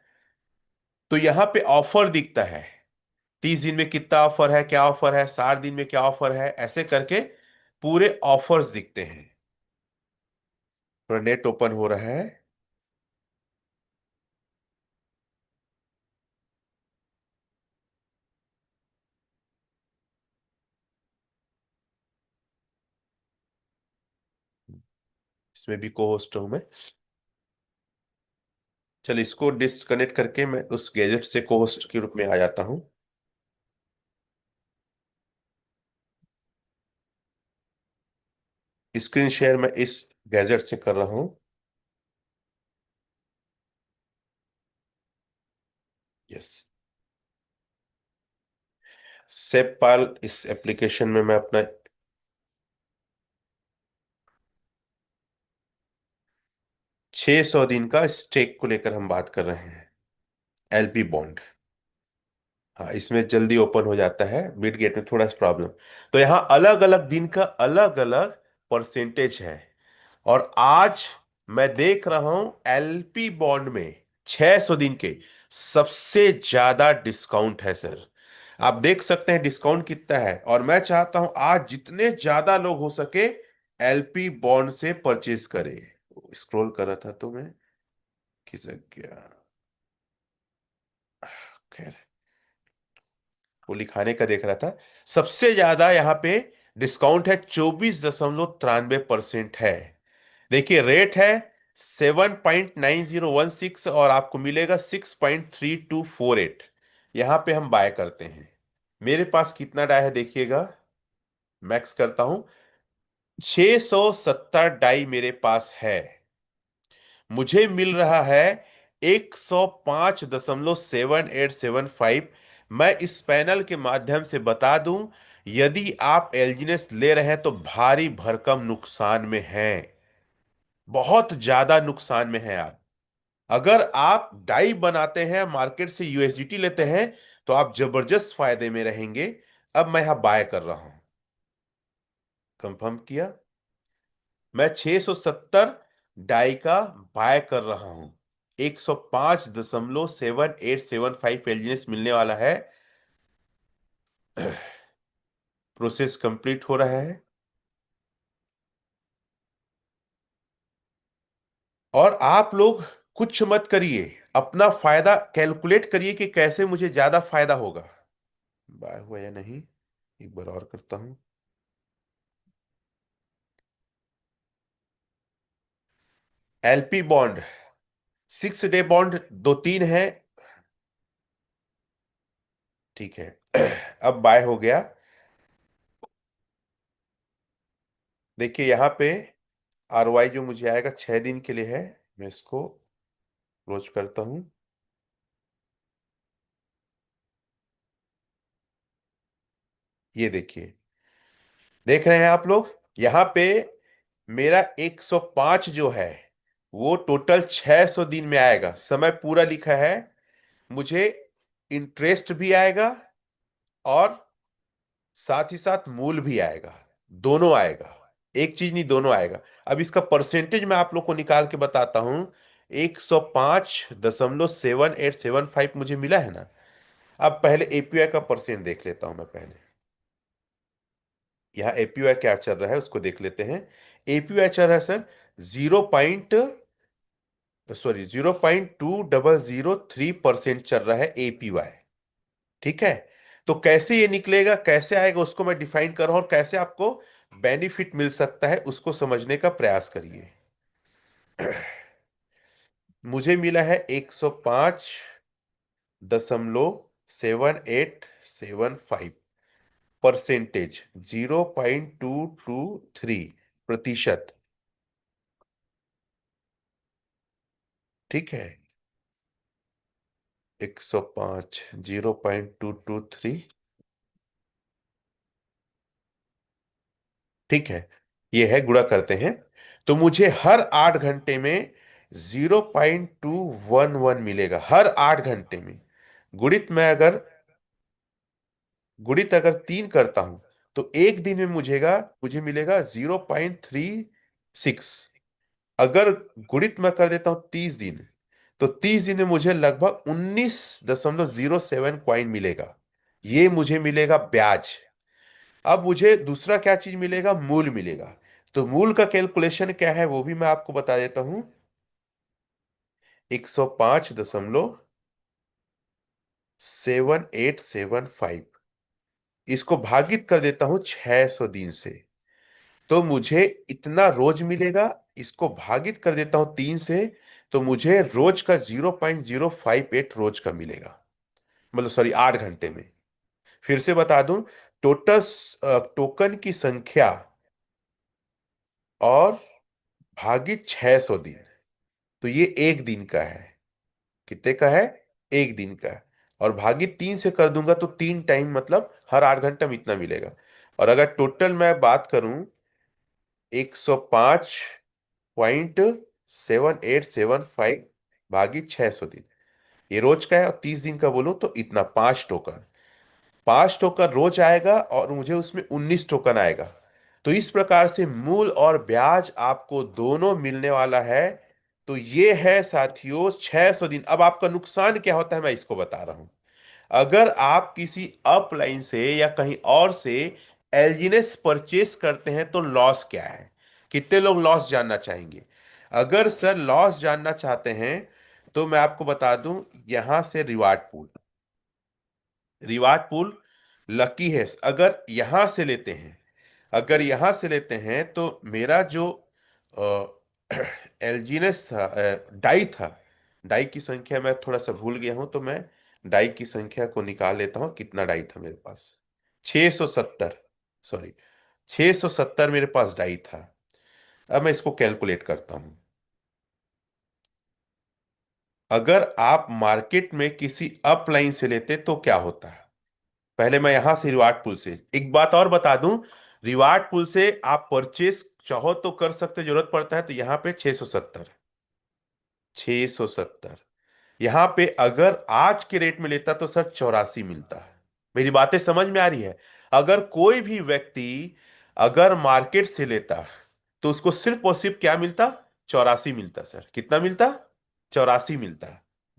तो यहां पे ऑफर दिखता है। 30 दिन में कितना ऑफर है, क्या ऑफर है, 60 दिन में क्या ऑफर है, ऐसे करके पूरे ऑफर्स दिखते हैं। थोड़ा नेट ओपन हो रहा है। इसमें भी को होस्ट हूं मैं। चल इसको डिस्कनेक्ट करके मैं उस गैजेट से को होस्ट के रूप में आ जाता हूं। स्क्रीन शेयर मैं इस गैजेट से कर रहा हूं। यस। सेपपाल इस एप्लीकेशन में मैं अपना 600 दिन का स्टेक को लेकर हम बात कर रहे हैं। LP bond. हाँ, इसमें जल्दी ओपन हो जाता है, बिट गेट में थोड़ा सा प्रॉब्लम। तो यहाँ अलग अलग दिन का अलग अलग परसेंटेज है। और आज मैं देख रहा हूं एलपी बॉन्ड में 600 दिन के सबसे ज्यादा डिस्काउंट है सर। आप देख सकते हैं डिस्काउंट कितना है, और मैं चाहता हूं आज जितने ज्यादा लोग हो सके एलपी बॉन्ड से परचेज करें। स्क्रॉल कर रहा था तो मैं खिसक गया। खैर, वो लिखाने का देख रहा था। सबसे ज्यादा यहाँ पे डिस्काउंट है, 24.93% है। देखिए रेट है 7.9016 और आपको मिलेगा 6.3248। यहां पे हम बाय करते हैं। मेरे पास कितना डाई है देखिएगा। मैक्स करता हूं, 670 डाई मेरे पास है। मुझे मिल रहा है 105.7875। मैं इस पैनल के माध्यम से बता दूं, यदि आप एलजीनेस ले रहे हैं तो भारी भरकम नुकसान में हैं। बहुत ज्यादा नुकसान में हैं आप। अगर आप डाई बनाते हैं, मार्केट से यूएसडीटी लेते हैं, तो आप जबरदस्त फायदे में रहेंगे। अब मैं यहां बाय कर रहा हूं। कंफर्म किया। मैं 670 डाई का बाय कर रहा हूं। 105.7875 एलजीएस मिलने वाला है। प्रोसेस कंप्लीट हो रहा है। और आप लोग कुछ मत करिए, अपना फायदा कैलकुलेट करिए कि कैसे मुझे ज्यादा फायदा होगा। बाय हुआ या नहीं, एक बार और करता हूं। एलपी बॉन्ड 6 डे बॉन्ड दो तीन है। ठीक है। अब बाय हो गया। देखिए यहां पे आरओआई जो मुझे आएगा 6 दिन के लिए है। मैं इसको क्लोज करता हूं। ये देखिए, देख रहे हैं आप लोग यहां पे मेरा 105 जो है वो टोटल 600 दिन में आएगा। समय पूरा लिखा है। मुझे इंटरेस्ट भी आएगा और साथ ही साथ मूल भी आएगा। दोनों आएगा, एक चीज नहीं दोनों आएगा। अब इसका परसेंटेज मैं आप लोग को निकाल के बताता हूं। 105.7875 मुझे मिला है ना। अब पहले एपीआई का परसेंट देख लेता हूं मैं पहले। यहाँ एपीआई क्या चल रहा है उसको देख लेते हैं। एपीआई चल रहा है सर 0.2003% चल रहा है एपीवाई। ठीक है। तो कैसे ये निकलेगा, कैसे आएगा, उसको मैं डिफाइन कर रहा हूं, और कैसे आपको बेनिफिट मिल सकता है उसको समझने का प्रयास करिए। मुझे मिला है 105.7875 परसेंटेज, 0.223%। ठीक है, 105, 0.223। ठीक है, ये है, गुणा करते हैं तो मुझे हर 8 घंटे में 0.211 मिलेगा, हर 8 घंटे में। गुणित में अगर गुणित अगर 3 करता हूं तो एक दिन में मुझे मिलेगा 0.36। अगर गुणित में कर देता हूं 30 दिन, तो 30 दिन में मुझे लगभग 19.07 कॉइन मिलेगा। ये मुझे मिलेगा ब्याज। अब मुझे दूसरा क्या चीज मिलेगा, मूल मिलेगा। तो मूल का कैलकुलेशन क्या है वो भी मैं आपको बता देता हूं। 105.7875, इसको भागित कर देता हूं 600 दिन से, तो मुझे इतना रोज मिलेगा। इसको भागित कर देता हूं 3 से, तो मुझे रोज का 0.058 रोज का मिलेगा, मतलब सॉरी 8 घंटे में। फिर से बता दूं, टोटल टोकन की संख्या और भागित 600 दिन, तो ये एक दिन का है। कितने का है, एक दिन का है। और भागित 3 से कर दूंगा तो 3 टाइम, मतलब हर 8 घंटे में इतना मिलेगा। और अगर टोटल मैं बात करूं, 105.7875 भागित 600 दिन, ये रोज का है, और 30 दिन का बोलूं तो इतना 5 टोकन। 5 टोकन रोज आएगा और मुझे उसमें 19 टोकन आएगा। तो इस प्रकार से मूल और ब्याज आपको दोनों मिलने वाला है। तो ये है साथियों 600 दिन। अब आपका नुकसान क्या होता है मैं इसको बता रहा हूं। अगर आप किसी अपलाइन से या कहीं और से एलजीनेस परचेस करते हैं तो लॉस क्या है। कितने लोग लॉस जानना चाहेंगे। अगर सर लॉस जानना चाहते हैं तो मैं आपको बता दूं, यहां से रिवार्ड पूल लकी है। अगर यहां से लेते हैं तो मेरा जो एल्जीनेस था, डाई था, डाई की संख्या मैं थोड़ा सा भूल गया हूं, तो मैं डाई की संख्या को निकाल लेता हूं। कितना डाई था मेरे पास, 670। सॉरी, 670 मेरे पास डाई था। अब मैं इसको कैलकुलेट करता हूं। अगर आप मार्केट में किसी अपलाइन से लेते तो क्या होता है। पहले मैं यहां से रिवार्ड पुल से एक बात और बता दूं। रिवार्ड पुल से आप परचेस चाहो तो कर सकते, जरूरत पड़ता है तो यहां पे 670 यहां पे अगर आज के रेट में लेता तो सर 84 मिलता है। मेरी बातें समझ में आ रही है। अगर कोई भी व्यक्ति अगर मार्केट से लेता तो उसको सिर्फ और सिर्फ क्या मिलता, 84 मिलता। सर कितना मिलता, 84 मिलता।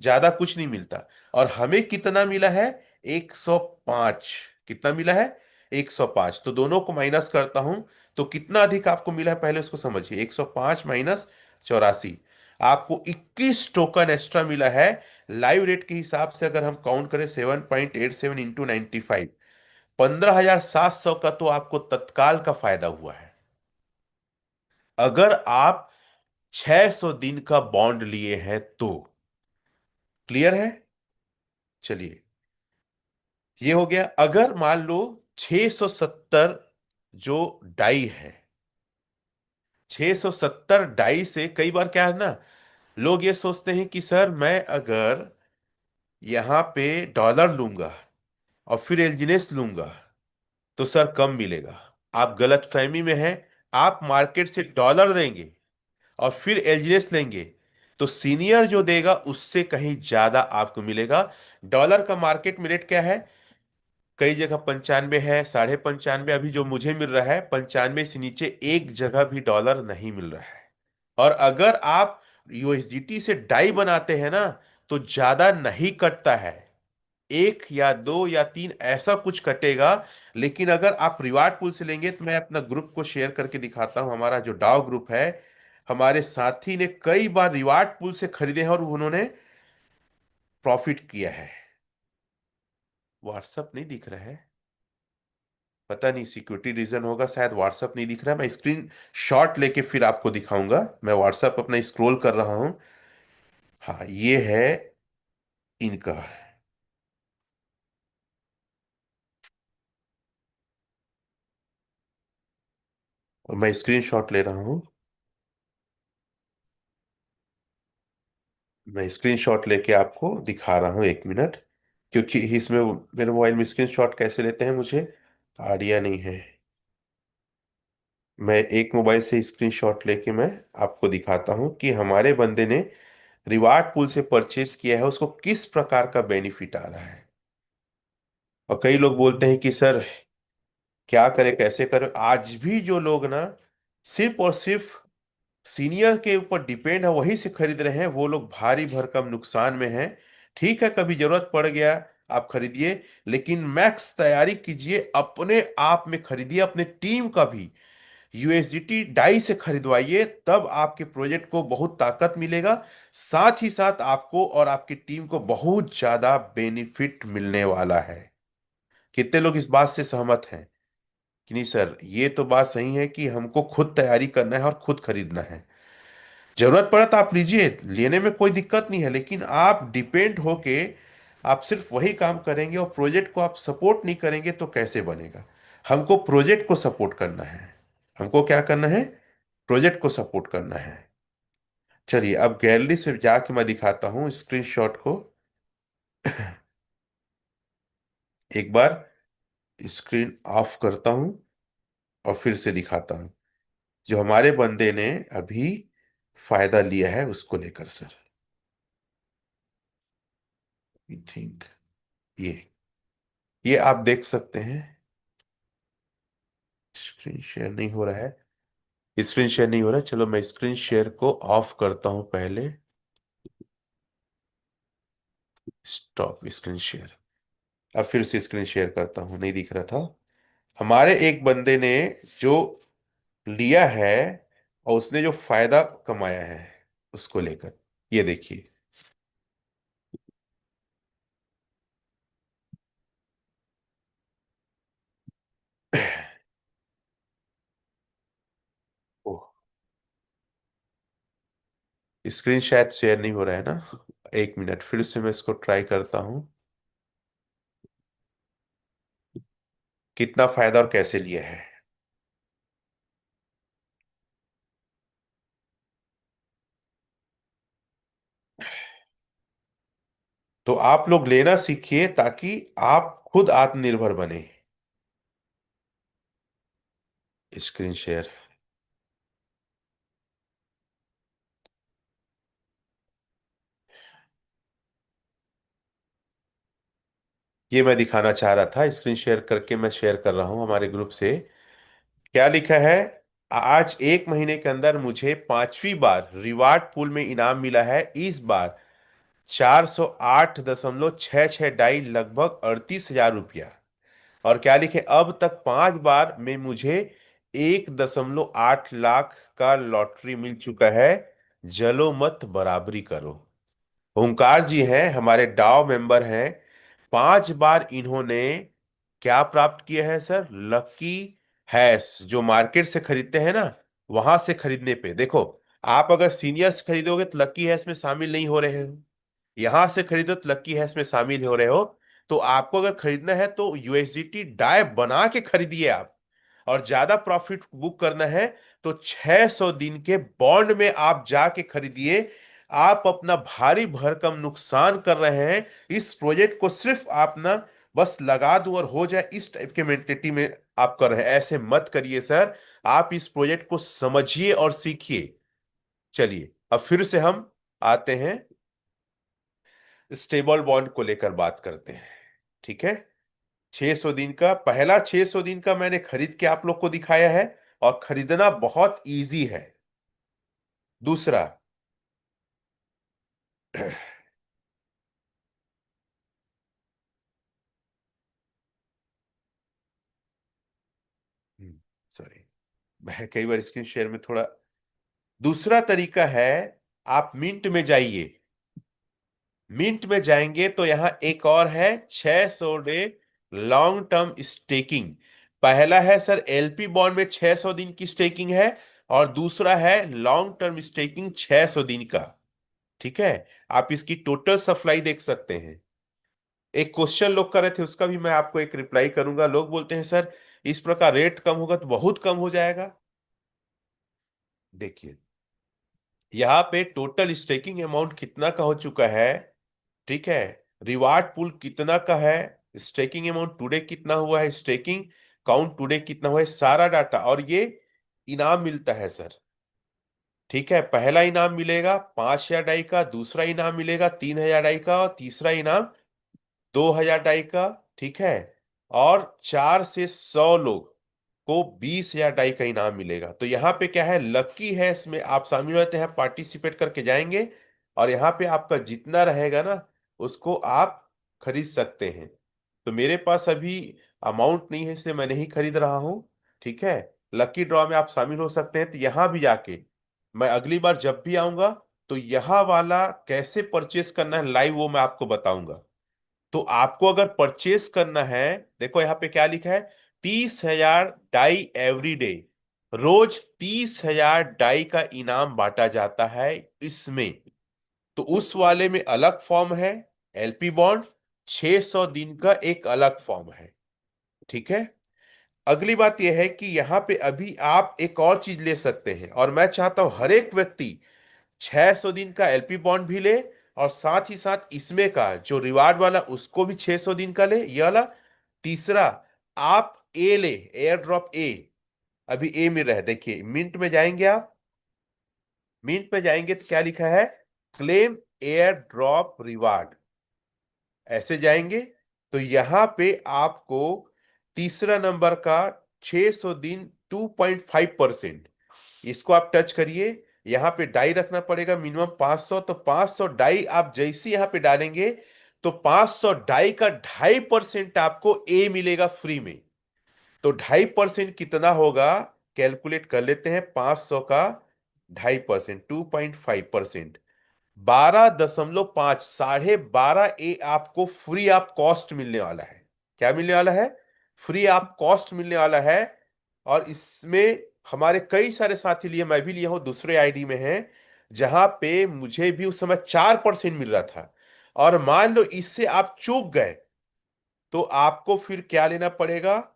ज्यादा कुछ नहीं मिलता। और हमें कितना मिला है, 105। कितना मिला है, 105। तो दोनों को माइनस करता हूं तो कितना अधिक आपको मिला है पहले उसको समझिए। 105 माइनस 84, आपको 21 टोकन एक्स्ट्रा मिला है। लाइव रेट के हिसाब से अगर हम काउंट करें 7.87 इंटू 95, 15,700 का तो आपको तत्काल का फायदा हुआ है। अगर आप 600 दिन का बॉन्ड लिए हैं तो। क्लियर है। चलिए, ये हो गया। अगर मान लो 670 जो डाई है, 670 डाई से कई बार क्या है ना, लोग ये सोचते हैं कि सर मैं अगर यहां पे डॉलर लूंगा और फिर एलजीनेस लूंगा तो सर कम मिलेगा। आप गलत फहमी में हैं। आप मार्केट से डॉलर देंगे और फिर एलजीनेस लेंगे तो सीनियर जो देगा उससे कहीं ज्यादा आपको मिलेगा। डॉलर का मार्केट में रेट क्या है, कई जगह 95 है, 95.5। अभी जो मुझे मिल रहा है 95 से नीचे एक जगह भी डॉलर नहीं मिल रहा है। और अगर आप यूएसडीटी से डाई बनाते हैं ना तो ज्यादा नहीं कटता है, 1 या 2 या 3 ऐसा कुछ कटेगा। लेकिन अगर आप रिवार्ड पूल से लेंगे तो मैं अपना ग्रुप को शेयर करके दिखाता हूं। हमारा जो डाव ग्रुप है, हमारे साथी ने कई बार रिवार्ड पूल से खरीदे हैं और उन्होंने प्रॉफिट किया है। व्हाट्सअप नहीं दिख रहा है। पता नहीं, सिक्योरिटी रीजन होगा शायद, व्हाट्सअप नहीं दिख रहा है। मैं स्क्रीन शॉट लेके फिर आपको दिखाऊंगा। मैं व्हाट्सअप अपना स्क्रॉल कर रहा हूँ। हाँ, ये है इनका। और मैं स्क्रीन शॉट ले रहा हूँ। मैं स्क्रीन शॉट लेके आपको दिखा रहा हूँ, 1 मिनट। क्योंकि इसमें मेरे मोबाइल में स्क्रीन शॉट कैसे लेते हैं मुझे आइडिया नहीं है। मैं एक मोबाइल से स्क्रीन शॉट लेके मैं आपको दिखाता हूँ कि हमारे बंदे ने रिवार्ड पूल से परचेज किया है, उसको किस प्रकार का बेनिफिट आ रहा है। और कई लोग बोलते हैं कि सर क्या करें कैसे करें। आज भी जो लोग ना सिर्फ और सिर्फ सीनियर के ऊपर डिपेंड है, वहीं से खरीद रहे हैं, वो लोग भारी भरकम नुकसान में हैं। ठीक है, कभी जरूरत पड़ गया आप खरीदिए, लेकिन मैक्स तैयारी कीजिए, अपने आप में खरीदिए, अपने टीम का भी यूएसडीटी डाई से खरीदवाइए, तब आपके प्रोजेक्ट को बहुत ताकत मिलेगा। साथ ही साथ आपको और आपकी टीम को बहुत ज्यादा बेनिफिट मिलने वाला है। कितने लोग इस बात से सहमत हैं कि नहीं सर, ये तो बात सही है कि हमको खुद तैयारी करना है और खुद खरीदना है। जरूरत पड़ा तो आप लीजिए, लेने में कोई दिक्कत नहीं है, लेकिन आप डिपेंड होके आप सिर्फ वही काम करेंगे और प्रोजेक्ट को आप सपोर्ट नहीं करेंगे तो कैसे बनेगा। हमको प्रोजेक्ट को सपोर्ट करना है। हमको क्या करना है? प्रोजेक्ट को सपोर्ट करना है। चलिए, अब गैलरी से जाके मैं दिखाता हूँ स्क्रीनशॉट को। एक बार स्क्रीन ऑफ करता हूँ और फिर से दिखाता हूँ जो हमारे बंदे ने अभी फायदा लिया है उसको लेकर सर। आई थिंक ये आप देख सकते हैं। स्क्रीन शेयर नहीं हो रहा है। स्क्रीन शेयर नहीं हो रहा है। चलो मैं स्क्रीन शेयर को ऑफ करता हूं पहले। Stop screen share. अब फिर से स्क्रीन शेयर करता हूं, नहीं दिख रहा था। हमारे एक बंदे ने जो लिया है और उसने जो फायदा कमाया है उसको लेकर, ये देखिए। ओह, स्क्रीन शायद शेयर नहीं हो रहा है ना। 1 मिनट, फिर से मैं इसको ट्राई करता हूँ। कितना फायदा और कैसे लिया है। तो आप लोग लेना सीखिए ताकि आप खुद आत्मनिर्भर बने। Screen share. ये मैं दिखाना चाह रहा था, स्क्रीन शेयर करके मैं शेयर कर रहा हूं हमारे ग्रुप से। क्या लिखा है? आज 1 महीने के अंदर मुझे 5वीं बार रिवार्ड पूल में इनाम मिला है। इस बार 408.66 डाई, लगभग 38,000 रुपया। और क्या लिखे, अब तक 5 बार में मुझे 1.8 लाख का लॉटरी मिल चुका है। जलो मत, बराबरी करो। ओंकार जी हैं, हमारे डाव मेंबर हैं। 5 बार इन्होंने क्या प्राप्त किया है सर? लकी हैश, जो मार्केट से खरीदते हैं ना, वहां से खरीदने पे देखो। आप अगर सीनियर से खरीदोगे तो लकी हैश में शामिल नहीं हो रहे हो। यहां से खरीदो तो लकी हैश में शामिल हो रहे हो। तो आपको अगर खरीदना है तो यूएसडीटी डाई बना के खरीदिए आप। और ज्यादा प्रॉफिट बुक करना है तो 600 दिन के बॉन्ड में आप जाके खरीदिए। आप अपना भारी भरकम नुकसान कर रहे हैं। इस प्रोजेक्ट को सिर्फ आप ना बस लगा दो और हो जाए, इस टाइप के मेंटेलिटी में आप कर रहे हैं। ऐसे मत करिए सर। आप इस प्रोजेक्ट को समझिए और सीखिए। चलिए, अब फिर से हम आते हैं, स्टेबल बॉन्ड को लेकर बात करते हैं। ठीक है। 600 दिन का, पहला 600 दिन का मैंने खरीद के आप लोग को दिखाया है, और खरीदना बहुत इजी है। दूसरा, सॉरी, मैं कई बार स्क्रीन शेयर में थोड़ा। दूसरा तरीका है, आप मिंट में जाइए। मिंट में जाएंगे तो यहां एक और है 600 डे लॉन्ग टर्म स्टेकिंग। पहला है सर एलपी बॉन्ड में 600 दिन की स्टेकिंग है, और दूसरा है लॉन्ग टर्म स्टेकिंग 600 दिन का। ठीक है। आप इसकी टोटल सप्लाई देख सकते हैं। एक क्वेश्चन लोग कर रहे थे, उसका भी मैं आपको एक रिप्लाई करूंगा। लोग बोलते हैं सर इस प्रकार रेट कम होगा तो बहुत कम हो जाएगा। देखिए यहाँ पे टोटल स्टेकिंग अमाउंट कितना का हो चुका है। ठीक है। रिवार्ड पूल कितना का है, स्टेकिंग अमाउंट टुडे कितना हुआ है, स्टेकिंग काउंट टुडे कितना हुआ है, सारा डाटा। और ये इनाम मिलता है सर। ठीक है। पहला इनाम मिलेगा 5,000 डाई का, दूसरा इनाम मिलेगा 3,000 डाई का, और तीसरा इनाम 2,000 डाई का। ठीक है। और 4 से 100 लोग को 20,000 डाई का इनाम मिलेगा। तो यहाँ पे क्या है, लकी है, इसमें आप शामिल रहते हैं, पार्टिसिपेट करके जाएंगे, और यहाँ पे आपका जितना रहेगा ना उसको आप खरीद सकते हैं। तो मेरे पास अभी अमाउंट नहीं है, इसलिए मैं नहीं खरीद रहा हूँ। ठीक है। लकी ड्रॉ में आप शामिल हो सकते हैं। तो यहाँ भी जाके मैं अगली बार जब भी आऊंगा तो यहाँ वाला कैसे परचेस करना है लाइव, वो मैं आपको बताऊंगा। तो आपको अगर परचेस करना है, देखो यहाँ पे क्या लिखा है, 30,000 डाई एवरी डे। रोज 30,000 डाई का इनाम बांटा जाता है इसमें। तो उस वाले में अलग फॉर्म है, एलपी बॉन्ड 600 दिन का एक अलग फॉर्म है। ठीक है। अगली बात यह है कि यहाँ पे अभी आप एक और चीज ले सकते हैं, और मैं चाहता हूं हर एक व्यक्ति 600 दिन का एलपी बॉन्ड भी ले, और साथ ही साथ इसमें का जो रिवार्ड वाला उसको भी 600 दिन का ले, ये वाला। तीसरा, आप ए ले, एयर ड्रॉप ए। अभी ए मिल रहा है, देखिए मिंट में जाएंगे आप। मिंट में जाएंगे तो क्या लिखा है, क्लेम एयर ड्रॉप रिवार्ड। ऐसे जाएंगे तो यहां पे आपको तीसरा नंबर का 600 दिन 2.5%, इसको आप टच करिए। यहां पे डाई रखना पड़ेगा मिनिमम 500। तो 500 डाई आप जैसे यहां पे डालेंगे तो 500 डाई का 2.5% आपको ए मिलेगा फ्री में। तो 2.5% कितना होगा, कैलकुलेट कर लेते हैं। 500 का 2.5%, 2.5%, 12.5, 12.5 ए आपको फ्री आप कॉस्ट मिलने वाला है। क्या मिलने वाला है, फ्री आप कॉस्ट मिलने वाला है। और इसमें हमारे कई सारे साथी लिए, मैं भी लिया हूं, दूसरे आईडी में है, जहां पे मुझे भी उस समय 4% मिल रहा था। और मान लो इससे आप चूक गए तो आपको फिर क्या लेना पड़ेगा,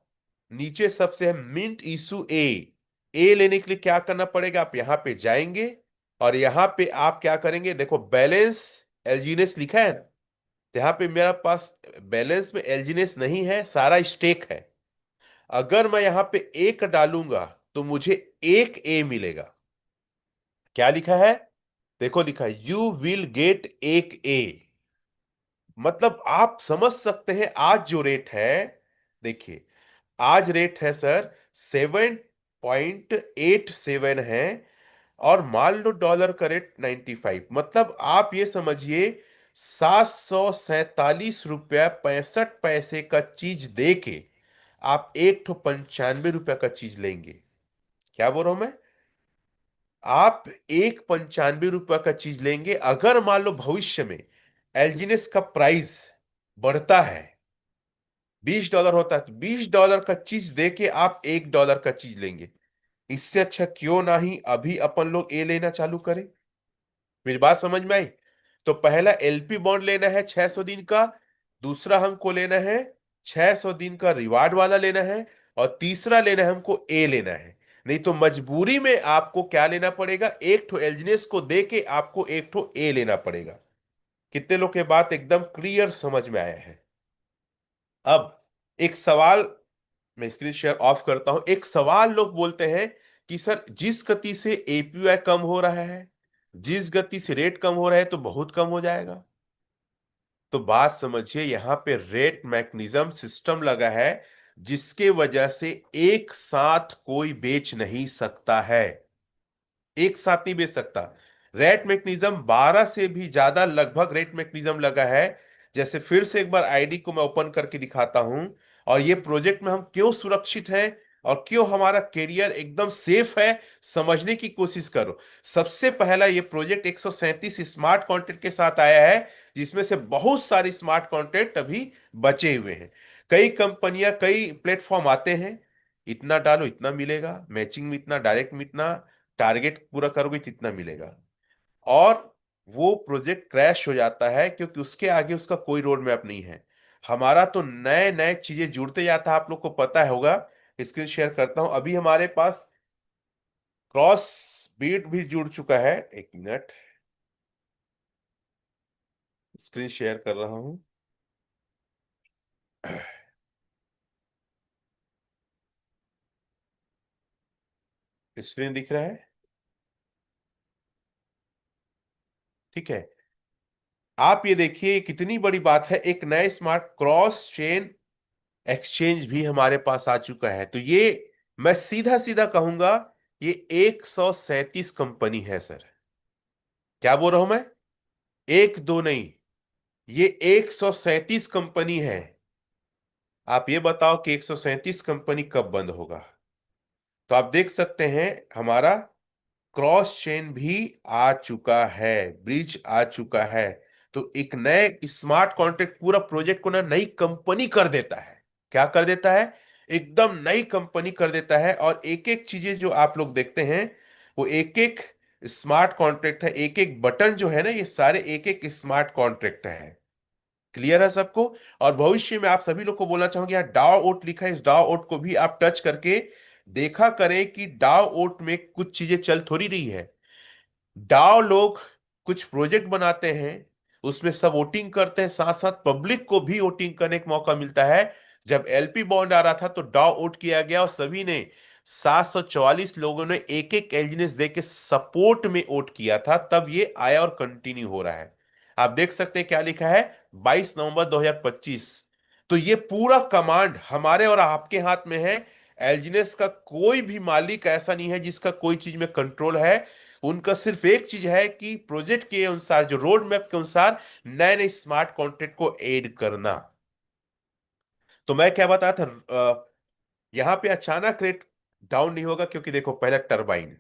नीचे सबसे है मिंट इशू ए। ए लेने के लिए क्या करना पड़ेगा, आप यहां पे जाएंगे, और यहां पे आप क्या करेंगे, देखो बैलेंस एलजीनेस लिखा है। तो यहां पे मेरा पास बैलेंस में एलजीनेस नहीं है, सारा स्टेक है। अगर मैं यहां पे एक डालूंगा तो मुझे एक ए मिलेगा। क्या लिखा है, देखो लिखा है यू विल गेट एक ए। मतलब आप समझ सकते हैं आज जो रेट है। देखिए आज रेट है सर 7.87 है, और मान लो डॉलर का रेट 95। मतलब आप ये समझिए 747 रुपया 65 पैसे का चीज दे के आप एक ठो 95 रुपया का चीज लेंगे। क्या बोल रहा हूं मैं, आप एक 95 रुपया का चीज लेंगे। अगर मान लो भविष्य में एल्जिनेस का प्राइस बढ़ता है, $20 होता है, तो $20 का चीज दे के आप $1 का चीज लेंगे। इससे अच्छा क्यों ना ही अभी अपन लोग ए लेना चालू करें। मेरी बात समझ में आई। तो पहला एलपी बॉन्ड लेना है 600 दिन का, दूसरा हमको लेना है 600 दिन का रिवार्ड वाला लेना है, और तीसरा लेना है हमको ए लेना है। नहीं तो मजबूरी में आपको क्या लेना पड़ेगा, एक ठो एलजीनेस को दे के आपको एक ठो ए लेना पड़ेगा। कितने लोग के बात एकदम क्लियर समझ में आया है। अब एक सवाल, मैं स्क्रीन शेयर ऑफ करता हूं। एक सवाल लोग बोलते हैं कि सर जिस गति से एपीआई कम हो रहा है, जिस गति से रेट कम हो रहा है तो बहुत कम हो जाएगा। तो बात समझिए, यहां पे रेट मैकेनिज्म सिस्टम लगा है जिसके वजह से एक साथ कोई बेच नहीं सकता है। एक साथ नहीं बेच सकता। रेट मैकेनिज्म 12 से भी ज्यादा लगभग रेट मैकेनिज्म लगा है। जैसे फिर से एक बार आईडी को मैं ओपन करके दिखाता हूं, और ये प्रोजेक्ट में हम क्यों सुरक्षित हैं, और क्यों हमारा करियर एकदम सेफ है, समझने की कोशिश करो। सबसे पहला ये प्रोजेक्ट 137 स्मार्ट कॉन्ट्रैक्ट के साथ आया है, जिसमें से बहुत सारे स्मार्ट कॉन्ट्रैक्ट अभी बचे हुए हैं। कई कंपनियां, कई प्लेटफॉर्म आते हैं, इतना डालो इतना मिलेगा, मैचिंग में इतना, डायरेक्ट में इतना, टारगेट पूरा करोगे तो इतना मिलेगा। और वो प्रोजेक्ट क्रैश हो जाता है क्योंकि उसके आगे उसका कोई रोड मैप नहीं है। हमारा तो नए नए चीजें जुड़ते जाता है, आप लोग को पता होगा। स्क्रीन शेयर करता हूं, अभी हमारे पास क्रॉस बीट भी जुड़ चुका है। एक मिनट, स्क्रीन शेयर कर रहा हूं। स्क्रीन दिख रहा है? ठीक है। आप ये देखिए कितनी बड़ी बात है, एक नए स्मार्ट क्रॉस चेन एक्सचेंज भी हमारे पास आ चुका है। तो ये, मैं सीधा सीधा कहूंगा, ये 137 कंपनी है सर। क्या बोल रहा हूं मैं? एक दो नहीं, ये 137 कंपनी है। आप ये बताओ कि 137 कंपनी कब बंद होगा? तो आप देख सकते हैं हमारा क्रॉस चेन भी आ चुका है, ब्रिज आ चुका है। तो एक नए स्मार्ट कॉन्ट्रैक्ट पूरा प्रोजेक्ट को ना नई कंपनी कर देता है। क्या कर देता है? एकदम नई कंपनी कर देता है। और एक एक चीजें जो आप लोग देखते हैं, वो एक एक स्मार्ट कॉन्ट्रैक्ट है। एक एक बटन जो है ना, ये सारे एक एक स्मार्ट कॉन्ट्रैक्ट है। क्लियर है सबको? और भविष्य में आप सभी लोग को बोलना चाहूंगी, यहाँ डाव ओट लिखा है, इस डाव ओट को भी आप टच करके देखा करें कि डाव ओट में कुछ चीजें चल थोड़ी रही है। डाव लोग कुछ प्रोजेक्ट बनाते हैं, उसमें सब वोटिंग करते हैं, साथ साथ पब्लिक को भी वोटिंग करने का मौका मिलता है। जब एलपी बॉन्ड आ रहा था तो डाव वोट किया गया और सभी ने, 744 लोगों ने एक एक एलिजिनेस दे के सपोर्ट में वोट किया था, तब ये आया और कंटिन्यू हो रहा है। आप देख सकते हैं क्या लिखा है, 22 नवंबर 2025। तो ये पूरा कमांड हमारे और आपके हाथ में है। एलजीनेस का कोई भी मालिक ऐसा नहीं है जिसका कोई चीज में कंट्रोल है। उनका सिर्फ एक चीज है कि प्रोजेक्ट के अनुसार, जो रोड मैप के अनुसार, नए नए स्मार्ट कॉन्ट्रैक्ट को ऐड करना। तो मैं क्या बता था, यहां पे अचानक रेट डाउन नहीं होगा, क्योंकि देखो पहले टरबाइन,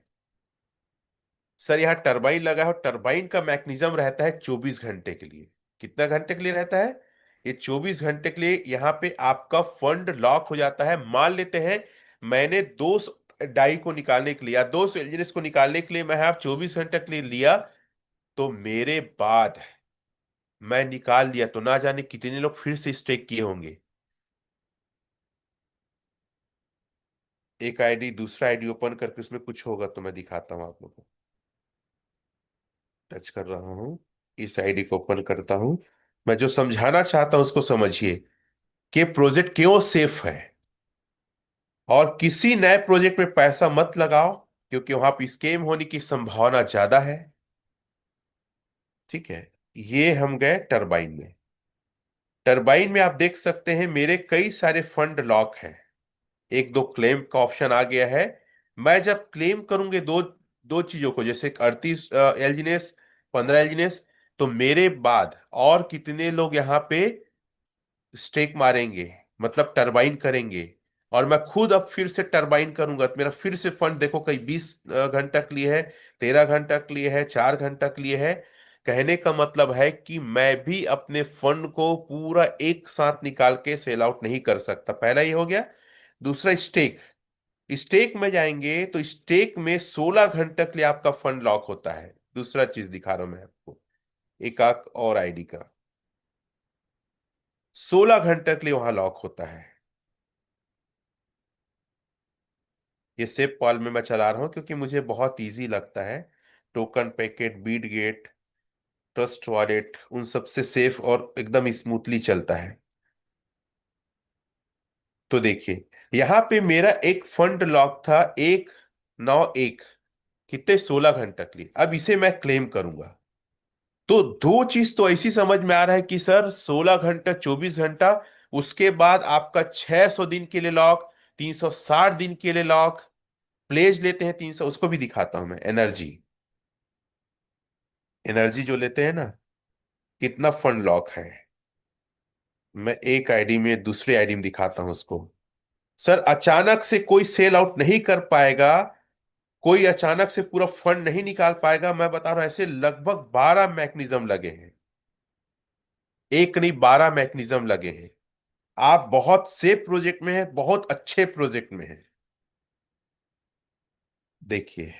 सर यहाँ टरबाइन लगा है और टरबाइन का मैकेनिज्म रहता है 24 घंटे के लिए। कितना घंटे के लिए रहता है? ये 24 घंटे के लिए यहाँ पे आपका फंड लॉक हो जाता है। मान लेते हैं मैंने दो डाई को निकालने के लिए या दो इंजीनियर्स को निकालने के लिए मैं आप 24 घंटे के लिए लिया, तो मेरे बाद मैं निकाल लिया तो ना जाने कितने लोग फिर से स्टेक किए होंगे। एक आईडी दूसरा आईडी ओपन करके उसमें कुछ होगा तो मैं दिखाता हूं आप लोगों को। टच कर रहा हूं, इस आईडी को ओपन करता हूं। मैं जो समझाना चाहता हूं उसको समझिए कि प्रोजेक्ट क्यों सेफ है। और किसी नए प्रोजेक्ट में पैसा मत लगाओ, क्योंकि वहां पर स्कैम होने की संभावना ज्यादा है। ठीक है। ये हम गए टरबाइन में। टरबाइन में आप देख सकते हैं मेरे कई सारे फंड लॉक हैं। एक दो क्लेम का ऑप्शन आ गया है। मैं जब क्लेम करूंगे दो दो चीजों को, जैसे 38 एलजीनेस, 15 एलजीनेस, तो मेरे बाद और कितने लोग यहाँ पे स्टेक मारेंगे, मतलब टरबाइन करेंगे। और मैं खुद अब फिर से टरबाइन करूंगा तो मेरा फिर से फंड देखो, कहीं 20 घंटा के लिए है, 13 घंटा के लिए है, 4 घंटा के लिए है। कहने का मतलब है कि मैं भी अपने फंड को पूरा एक साथ निकाल के सेल आउट नहीं कर सकता। पहला ये हो गया। दूसरा, स्टेक। स्टेक में जाएंगे तो स्टेक में 16 घंटे के लिए आपका फंड लॉक होता है। दूसरा चीज दिखा रहा हूं मैं आपको, एक आक और आईडी का, 16 घंटे के लिए वहां लॉक होता है। ये सेव पॉल में मैं चला रहा हूँ क्योंकि मुझे बहुत इजी लगता है। Token packet, Bitget, trust wallet, उन सबसे सेफ और एकदम स्मूथली चलता है। तो देखिए, यहां पे मेरा एक फंड लॉक था, 191, कितने, 16 घंटे के लिए। अब इसे मैं क्लेम करूंगा तो दो चीज तो ऐसी समझ में आ रहा है कि सर 16 घंटा, 24 घंटा, उसके बाद आपका 600 दिन के लिए लॉक, 360 दिन के लिए लॉक। प्लेज लेते हैं 300, उसको भी दिखाता हूं मैं। एनर्जी, एनर्जी जो लेते हैं ना, कितना फंड लॉक है। मैं एक आईडी में दूसरे आईडी में दिखाता हूं उसको। सर अचानक से कोई सेल आउट नहीं कर पाएगा, कोई अचानक से पूरा फंड नहीं निकाल पाएगा। मैं बता रहा हूं ऐसे लगभग 12 मैकेनिज्म लगे हैं। एक नहीं, 12 मैकेनिज्म लगे हैं। आप बहुत सेफ प्रोजेक्ट में हैं, बहुत अच्छे प्रोजेक्ट में हैं। देखिए,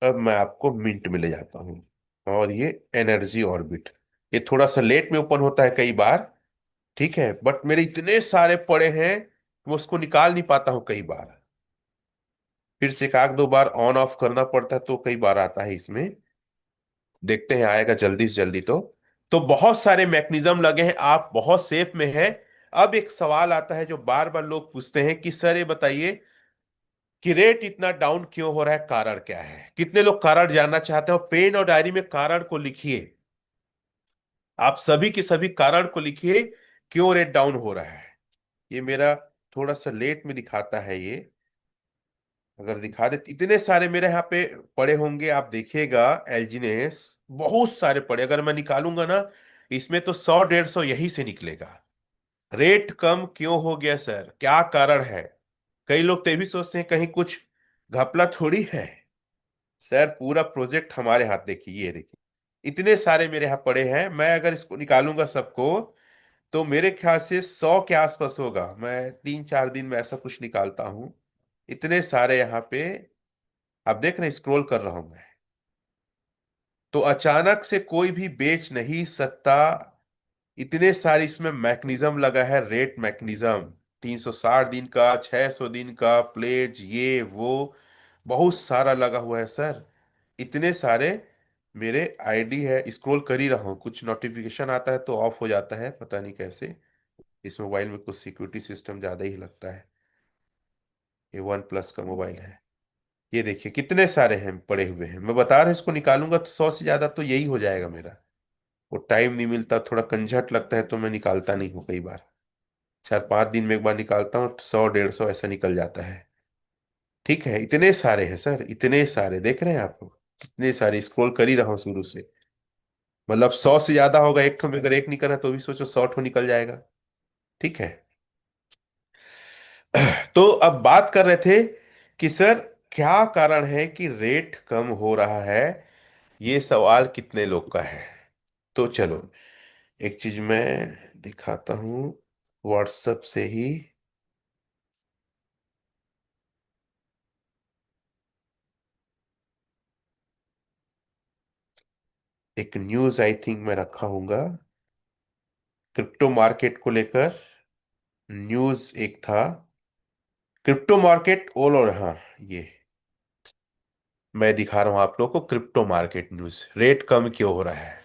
अब मैं आपको मिंट में ले जाता हूं। और ये एनर्जी ऑर्बिट, ये थोड़ा सा लेट में ओपन होता है कई बार, ठीक है, बट मेरे इतने सारे पड़े हैं, मैं उसको निकाल नहीं पाता हूं कई बार। फिर से एक आध दो बार ऑन ऑफ करना पड़ता है, तो कई बार आता है इसमें। देखते हैं आएगा जल्दी से जल्दी। तो बहुत सारे मैकेनिज्म लगे हैं, आप बहुत सेफ में हैं। अब एक सवाल आता है जो बार बार लोग पूछते हैं कि सर ये बताइए कि रेट इतना डाउन क्यों हो रहा है, कारण क्या है। कितने लोग कारण जानना चाहते हो, पेन और डायरी में कारण को लिखिए। आप सभी के सभी कारण को लिखिए, क्यों रेट डाउन हो रहा है। ये मेरा थोड़ा सा लेट में दिखाता है ये। अगर दिखा दे, इतने सारे मेरे यहाँ पे पड़े होंगे, आप देखिएगा। एल्जीनेस बहुत सारे पड़े, अगर मैं निकालूंगा ना, इसमें तो 100 150 यही से निकलेगा। रेट कम क्यों हो गया सर, क्या कारण है। कई लोग तो ये भी सोचते हैं कहीं कुछ घपला थोड़ी है। सर पूरा प्रोजेक्ट हमारे हाथ, देखिए ये देखिए, इतने सारे मेरे यहाँ पड़े हैं। मैं अगर इसको निकालूंगा सबको, तो मेरे ख्याल से 100 के आसपास होगा। मैं 3 4 दिन में ऐसा कुछ निकालता हूँ। इतने सारे यहाँ पे आप देख रहे हैं, स्क्रॉल कर रहा हूं मैं। तो अचानक से कोई भी बेच नहीं सकता। इतने सारे इसमें मैकेनिज्म लगा है, रेट मैकेनिज्म। 360 दिन का, 600 दिन का प्लेज, ये वो बहुत सारा लगा हुआ है सर। इतने सारे मेरे आईडी है, स्क्रॉल कर ही रहा हूँ। कुछ नोटिफिकेशन आता है तो ऑफ हो जाता है, पता नहीं कैसे। इस मोबाइल में कुछ सिक्योरिटी सिस्टम ज्यादा ही लगता है। ये वन प्लस का मोबाइल है। ये देखिए कितने सारे हैं पड़े हुए हैं। मैं बता रहा हूं, इसको निकालूंगा तो 100 से ज्यादा तो यही हो जाएगा मेरा। वो टाइम नहीं मिलता, थोड़ा कंझट लगता है, तो मैं निकालता नहीं हूँ कई बार। 4 5 दिन में एक बार निकालता हूँ, 100 150 ऐसा निकल जाता है। ठीक है, इतने सारे हैं सर, इतने सारे देख रहे हैं आप लोग। इतने सारे स्क्रॉल कर ही रहा हूँ शुरू से। मतलब 100 से ज्यादा होगा एक ठो में, अगर एक निकल रहा है तो भी सोचो 100 ठो निकल जाएगा। ठीक है। तो अब बात कर रहे थे कि सर क्या कारण है कि रेट कम हो रहा है। ये सवाल कितने लोग का है। तो चलो, एक चीज मैं दिखाता हूँ व्हाट्सएप से ही। एक न्यूज आई थिंक मैं रखा हूँगा, क्रिप्टो मार्केट को लेकर। न्यूज एक था, क्रिप्टो मार्केट ऑल, और हाँ, ये मैं दिखा रहा हूँ आप लोगों को। क्रिप्टो मार्केट न्यूज, रेट कम क्यों हो रहा है।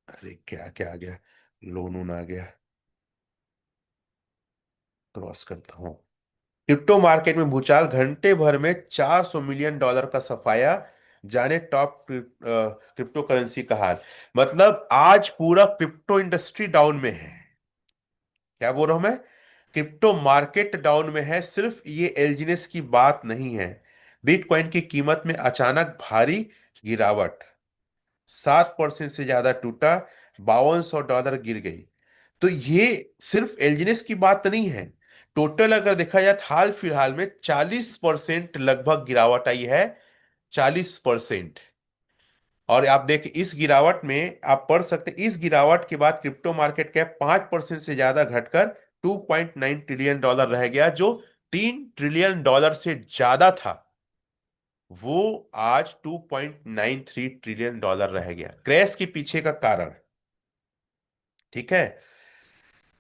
अरे क्या क्या आ गया, लोन वोन आ गया। क्रॉस करता हूँ। क्रिप्टो मार्केट में भूचाल, घंटे भर में $400 मिलियन का सफाया। जाने टॉप क्रिप्टो करेंसी का हाल। मतलब आज पूरा क्रिप्टो इंडस्ट्री डाउन में है। क्या बोल रहा हूं मैं, क्रिप्टो मार्केट डाउन में है। सिर्फ ये एलजीनेस की बात नहीं है। बिटकॉइन की कीमत में अचानक भारी गिरावट, 7% से ज्यादा टूटा, $5200 गिर गई। तो ये सिर्फ एलजीनेस की बात नहीं है। टोटल अगर देखा जाए तो हाल फिलहाल में 40% लगभग गिरावट आई है। 40%। और आप देखिए इस गिरावट में आप पढ़ सकते हैं, इस गिरावट के बाद क्रिप्टो मार्केट कैप 5% से ज्यादा घटकर $2.9 ट्रिलियन रह गया। जो $3 ट्रिलियन से ज्यादा था, वो आज $2.93 ट्रिलियन रह गया। क्रैश के पीछे का कारण, ठीक है,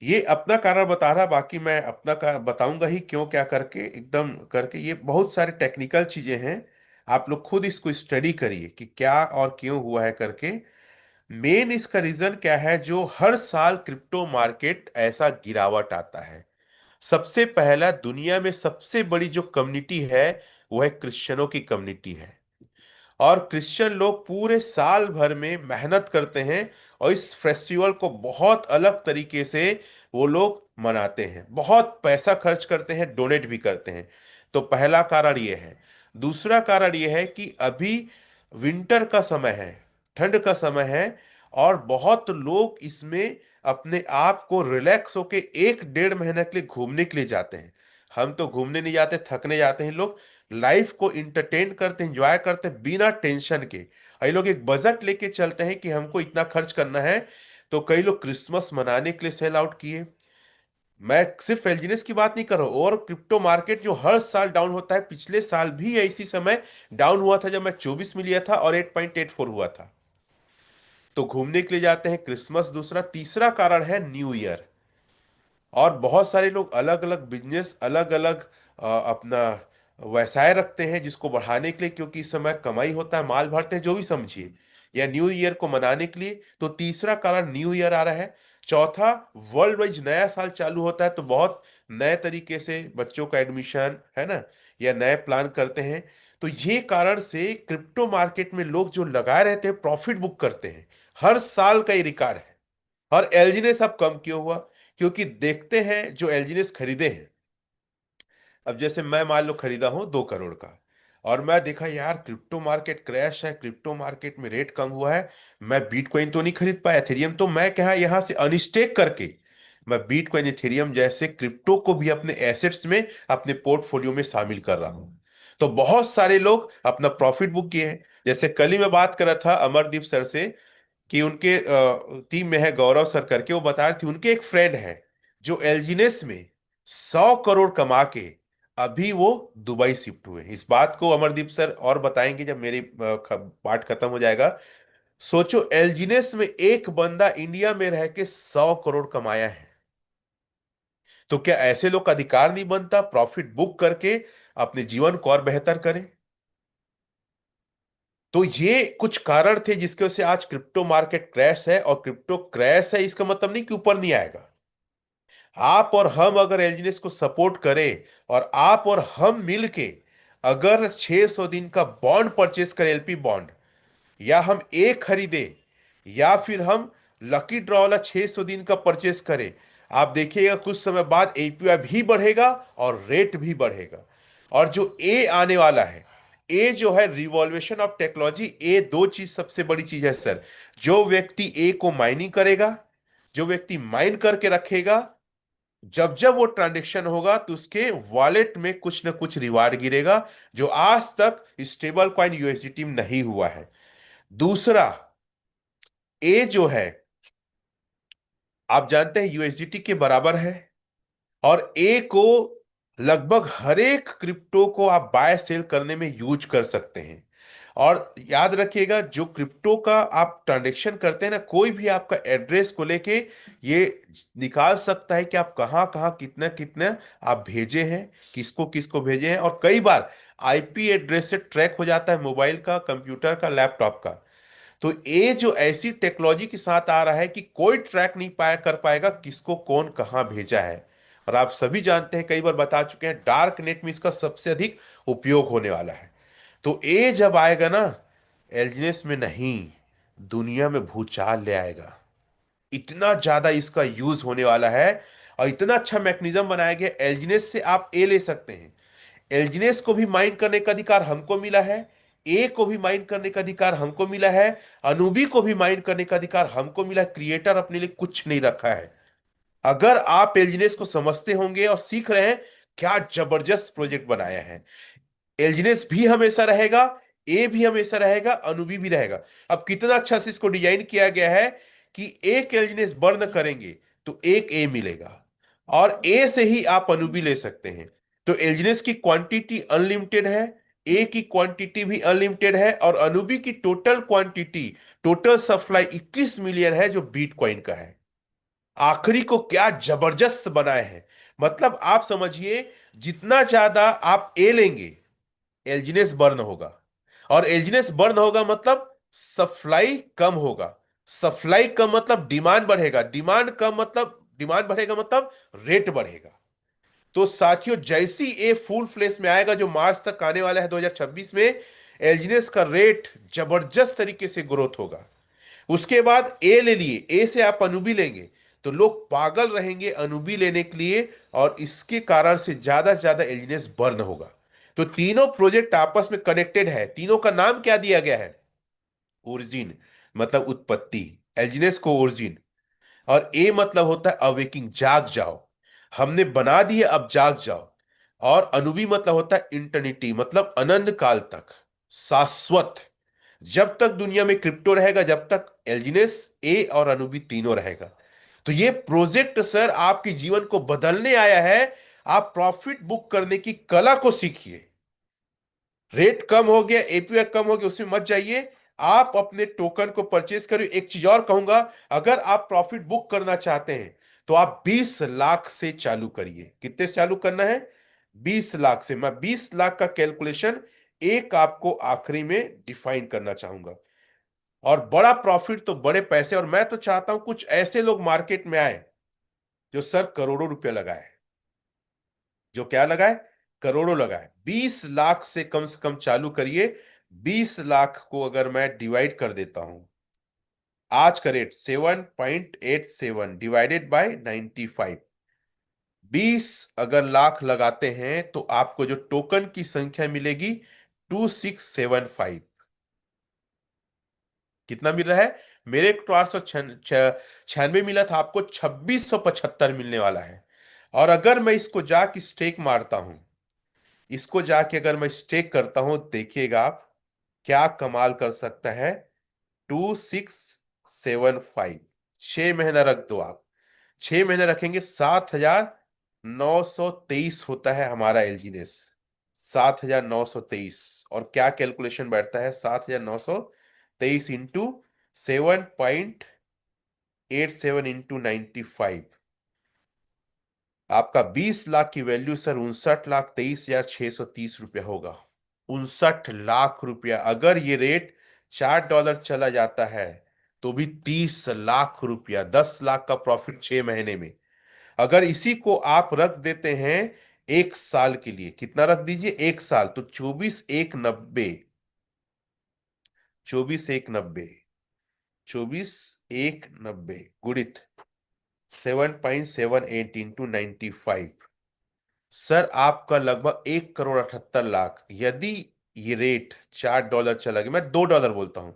ये अपना कारण बता रहा, बाकी मैं अपना बताऊंगा ही क्यों क्या करके, एकदम करके। ये बहुत सारे टेक्निकल चीजें हैं, आप लोग खुद इसको स्टडी करिए कि क्या और क्यों हुआ है करके। मेन इसका रीजन क्या है जो हर साल क्रिप्टो मार्केट ऐसा गिरावट आता है। सबसे पहला, दुनिया में सबसे बड़ी जो कम्युनिटी है वो है क्रिश्चियनों की कम्युनिटी है। और क्रिश्चियन लोग पूरे साल भर में मेहनत करते हैं, और इस फेस्टिवल को बहुत अलग तरीके से वो लोग मनाते हैं, बहुत पैसा खर्च करते हैं, डोनेट भी करते हैं। तो पहला कारण ये है। दूसरा कारण ये है कि अभी विंटर का समय है, ठंड का समय है, और बहुत लोग इसमें अपने आप को रिलैक्स होके 1 डेढ़ महीने के लिए घूमने के लिए जाते हैं। हम तो घूमने नहीं जाते, थकने जाते हैं। लोग लाइफ को इंटरटेन करते, एंजॉय करते बिना टेंशन के। कई लोग एक बजट लेके चलते हैं कि हमको इतना खर्च करना है। तो कई लोग क्रिसमस मनाने के लिए सेल आउट किए। मैं सिर्फ एलजीनेस की बात नहीं कर रहा हूं, और क्रिप्टो मार्केट जो हर साल डाउन होता है, पिछले साल भी इसी समय डाउन हुआ था जब मैं 24 में लिया था और 8.84 हुआ था। तो घूमने के लिए जाते हैं, क्रिसमस दूसरा। तीसरा कारण है न्यू ईयर। और बहुत सारे लोग अलग अलग बिजनेस, अलग अलग अपना व्यवसाय रखते हैं जिसको बढ़ाने के लिए, क्योंकि इस समय कमाई होता है, माल भरते हैं, जो भी समझिए, या न्यू ईयर को मनाने के लिए। तो तीसरा कारण न्यू ईयर आ रहा है। चौथा, वर्ल्ड वाइज नया साल चालू होता है, तो बहुत नए तरीके से बच्चों का एडमिशन है ना, या नए प्लान करते हैं। तो ये कारण से क्रिप्टो मार्केट में लोग जो लगाए रहते हैं, प्रॉफिट बुक करते हैं। हर साल का ये रिकॉर्ड है। और एलजीनेस अब कम क्यों हुआ? क्योंकि देखते हैं जो एलजीनेस खरीदे हैं। अब जैसे मैं मान लो खरीदा हूं 2 करोड़ का, और मैं देखा यार क्रिप्टो मार्केट क्रैश है, क्रिप्टो मार्केट में रेट कम हुआ है, मैं बिटकॉइन तो नहीं खरीद पाया, एथेरियम, तो मैं क्या यहां से अनस्टेक करके मैं बिटकॉइन, एथेरियम जैसे क्रिप्टो को भी अपने एसेट्स में, अपने पोर्टफोलियो में शामिल कर रहा हूं। तो बहुत सारे लोग अपना प्रॉफिट बुक किए हैं। जैसे कल ही मैं बात कर रहा था अमरदीप सर से कि उनके टीम में है गौरव सर करके, वो बता रहे थे उनके एक फ्रेंड है जो एलजीनेस में 100 करोड़ कमा के अभी वो दुबई शिफ्ट हुए। इस बात को अमरदीप सर और बताएंगे जब मेरी पार्ट खत्म हो जाएगा। सोचो, एलजीनेस में एक बंदा इंडिया में रह के 100 करोड़ कमाया है। तो क्या ऐसे लोग का अधिकार नहीं बनता प्रॉफिट बुक करके अपने जीवन को और बेहतर करें? तो ये कुछ कारण थे जिसकी वजह से आज क्रिप्टो मार्केट क्रैश है। और क्रिप्टो क्रैश है इसका मतलब नहीं कि ऊपर नहीं आएगा। आप और हम अगर एलजीनेस को सपोर्ट करें, और आप और हम मिलके अगर 600 दिन का बॉन्ड परचेस करें, एलपी बॉन्ड, या हम एक खरीदे, या फिर हम लकी ड्रॉ वाला 600 दिन का परचेस करें, आप देखिएगा कुछ समय बाद एपीआई भी बढ़ेगा और रेट भी बढ़ेगा। और जो ए आने वाला है, ए जो है रिवॉल्यूशन ऑफ टेक्नोलॉजी, ए दो चीज सबसे बड़ी चीज है सर। जो व्यक्ति ए को माइनिंग करेगा, जो व्यक्ति माइन करके रखेगा, जब जब वो ट्रांजेक्शन होगा तो उसके वॉलेट में कुछ ना कुछ रिवार्ड गिरेगा, जो आज तक स्टेबल कॉइन यूएसडीटी में नहीं हुआ है। दूसरा, ए जो है आप जानते हैं यूएसडीटी के बराबर है। और ए को लगभग हर एक क्रिप्टो को आप बाय सेल करने में यूज कर सकते हैं। और याद रखिएगा, जो क्रिप्टो का आप ट्रांजेक्शन करते हैं ना, कोई भी आपका एड्रेस को लेके ये निकाल सकता है कि आप कहाँ कहाँ कितना कितना आप भेजे हैं, किसको किसको भेजे हैं। और कई बार आईपी एड्रेस से ट्रैक हो जाता है, मोबाइल का, कंप्यूटर का, लैपटॉप का। तो ये जो ऐसी टेक्नोलॉजी के साथ आ रहा है कि कोई ट्रैक नहीं पाया कर पाएगा किसको कौन कहां भेजा है। और आप सभी जानते हैं, कई बार बता चुके हैं, डार्क नेट में इसका सबसे अधिक उपयोग होने वाला है। तो ये जब आएगा ना, एल्जीनेस में नहीं, दुनिया में भूचाल ले आएगा। इतना ज्यादा इसका यूज होने वाला है। और इतना अच्छा मैकेनिज्म बनाया गया, एल्जीनेस से आप ए ले सकते हैं। एल्जिनेस को भी माइंड करने का अधिकार हमको मिला है, ए को भी माइंड करने का अधिकार हमको मिला है, अनूबी को भी माइंड करने का अधिकार हमको मिला है। क्रिएटर अपने लिए कुछ नहीं रखा है। अगर आप एल्जिनेस को समझते होंगे और सीख रहे हैं, क्या जबरदस्त प्रोजेक्ट बनाया है। एल्जिनेस भी हमेशा रहेगा, ए भी हमेशा रहेगा, अनूबी भी रहेगा। अब कितना अच्छा से इसको डिजाइन किया गया है कि एक एल्जिनेस बर्न करेंगे तो एक ए मिलेगा, और ए से ही आप अनूबी ले सकते हैं। तो एल्जिनेस की क्वांटिटी अनलिमिटेड है, ए की क्वांटिटी भी अनलिमिटेड है, और अनूबी की total quantity, total supply 21 million है जो बीटकॉइन का है। आखिरी को क्या जबरदस्त बनाए हैं। मतलब आप समझिए, जितना ज्यादा आप ए लेंगे, एल्जीनेस बर्न होगा। और एल्जीनेस बर्न होगा मतलब सप्लाई कम होगा। सप्लाई कम मतलब डिमांड बढ़ेगा, डिमांड कम मतलब, डिमांड बढ़ेगा मतलब रेट बढ़ेगा। तो साथियों, जैसी ये फुल फ्लेश में आएगा जो मार्च तक आने वाला है 2026 में, एल्जीनेस का रेट जबरदस्त तरीके से ग्रोथ होगा। उसके बाद ए ले लिए, ए से आप अनुबी लेंगे तो लोग पागल रहेंगे अनुबी लेने के लिए, और इसके कारण से ज्यादा से ज्यादा एल्जीनेस बर्न होगा। तो तीनों प्रोजेक्ट आपस में कनेक्टेड है। तीनों का नाम क्या दिया गया है? ओरिजिन, मतलब उत्पत्ति। एल्जीनेस को ओरिजिन, और ए मतलब होता है अवेकिंग, जाग जाओ, हमने बना दिए अब जाग जाओ। और अनुबी मतलब होता है इंटरनिटी, मतलब अनंत काल तक, शाश्वत। जब तक दुनिया में क्रिप्टो रहेगा, जब तक एल्जिनेस, ए और अनुबी तीनों रहेगा। तो ये प्रोजेक्ट सर आपके जीवन को बदलने आया है। आप प्रॉफिट बुक करने की कला को सीखिए। रेट कम हो गया, एपीआई कम हो गया, उसमें मत जाइए, आप अपने टोकन को परचेज करिए। एक चीज और कहूंगा, अगर आप प्रॉफिट बुक करना चाहते हैं तो आप 20 लाख से चालू करिए। कितने से चालू करना है? 20 लाख से। मैं 20 लाख का कैलकुलेशन एक आपको आखिरी में डिफाइन करना चाहूंगा। और बड़ा प्रॉफिट तो बड़े पैसे, और मैं तो चाहता हूं कुछ ऐसे लोग मार्केट में आए जो सर करोड़ों रुपया लगाए। जो क्या लगाए? करोड़ों लगाए। 20 लाख से कम चालू करिए। 20 लाख को अगर मैं डिवाइड कर देता हूं, आज का रेट 7.87 डिवाइडेड बाय 95, 20 अगर लाख लगाते हैं तो आपको जो टोकन की संख्या मिलेगी 2675। कितना मिल रहा है? मेरे को तो 896 मिला था, आपको 2675 मिलने वाला है। और अगर मैं इसको जाके स्टेक मारता हूं, इसको जाके अगर मैं स्टेक करता हूं, देखिएगा आप क्या कमाल कर सकता है। 2675, 6 महीना रख दो आप। 6 महीने रखेंगे, 7923 होता है हमारा एलजीनेस। 7923। और क्या कैलकुलेशन बैठता है? 7923 इंटू 7.87 इंटू 95। आपका 20 लाख की वैल्यू सर 59,23,630 रुपया होगा। 59 लाख रुपया। अगर ये रेट $4 चला जाता है तो भी 30 लाख रुपया, 10 लाख का प्रॉफिट 6 महीने में। अगर इसी को आप रख देते हैं एक साल के लिए, कितना रख दीजिए? एक साल, तो 24,190, 24,190, 24,190 गुणित 7.78 इंटू 95, सर आपका लगभग 1,78,00,000। यदि ये रेट $4 चला गया, मैं $2 बोलता हूं,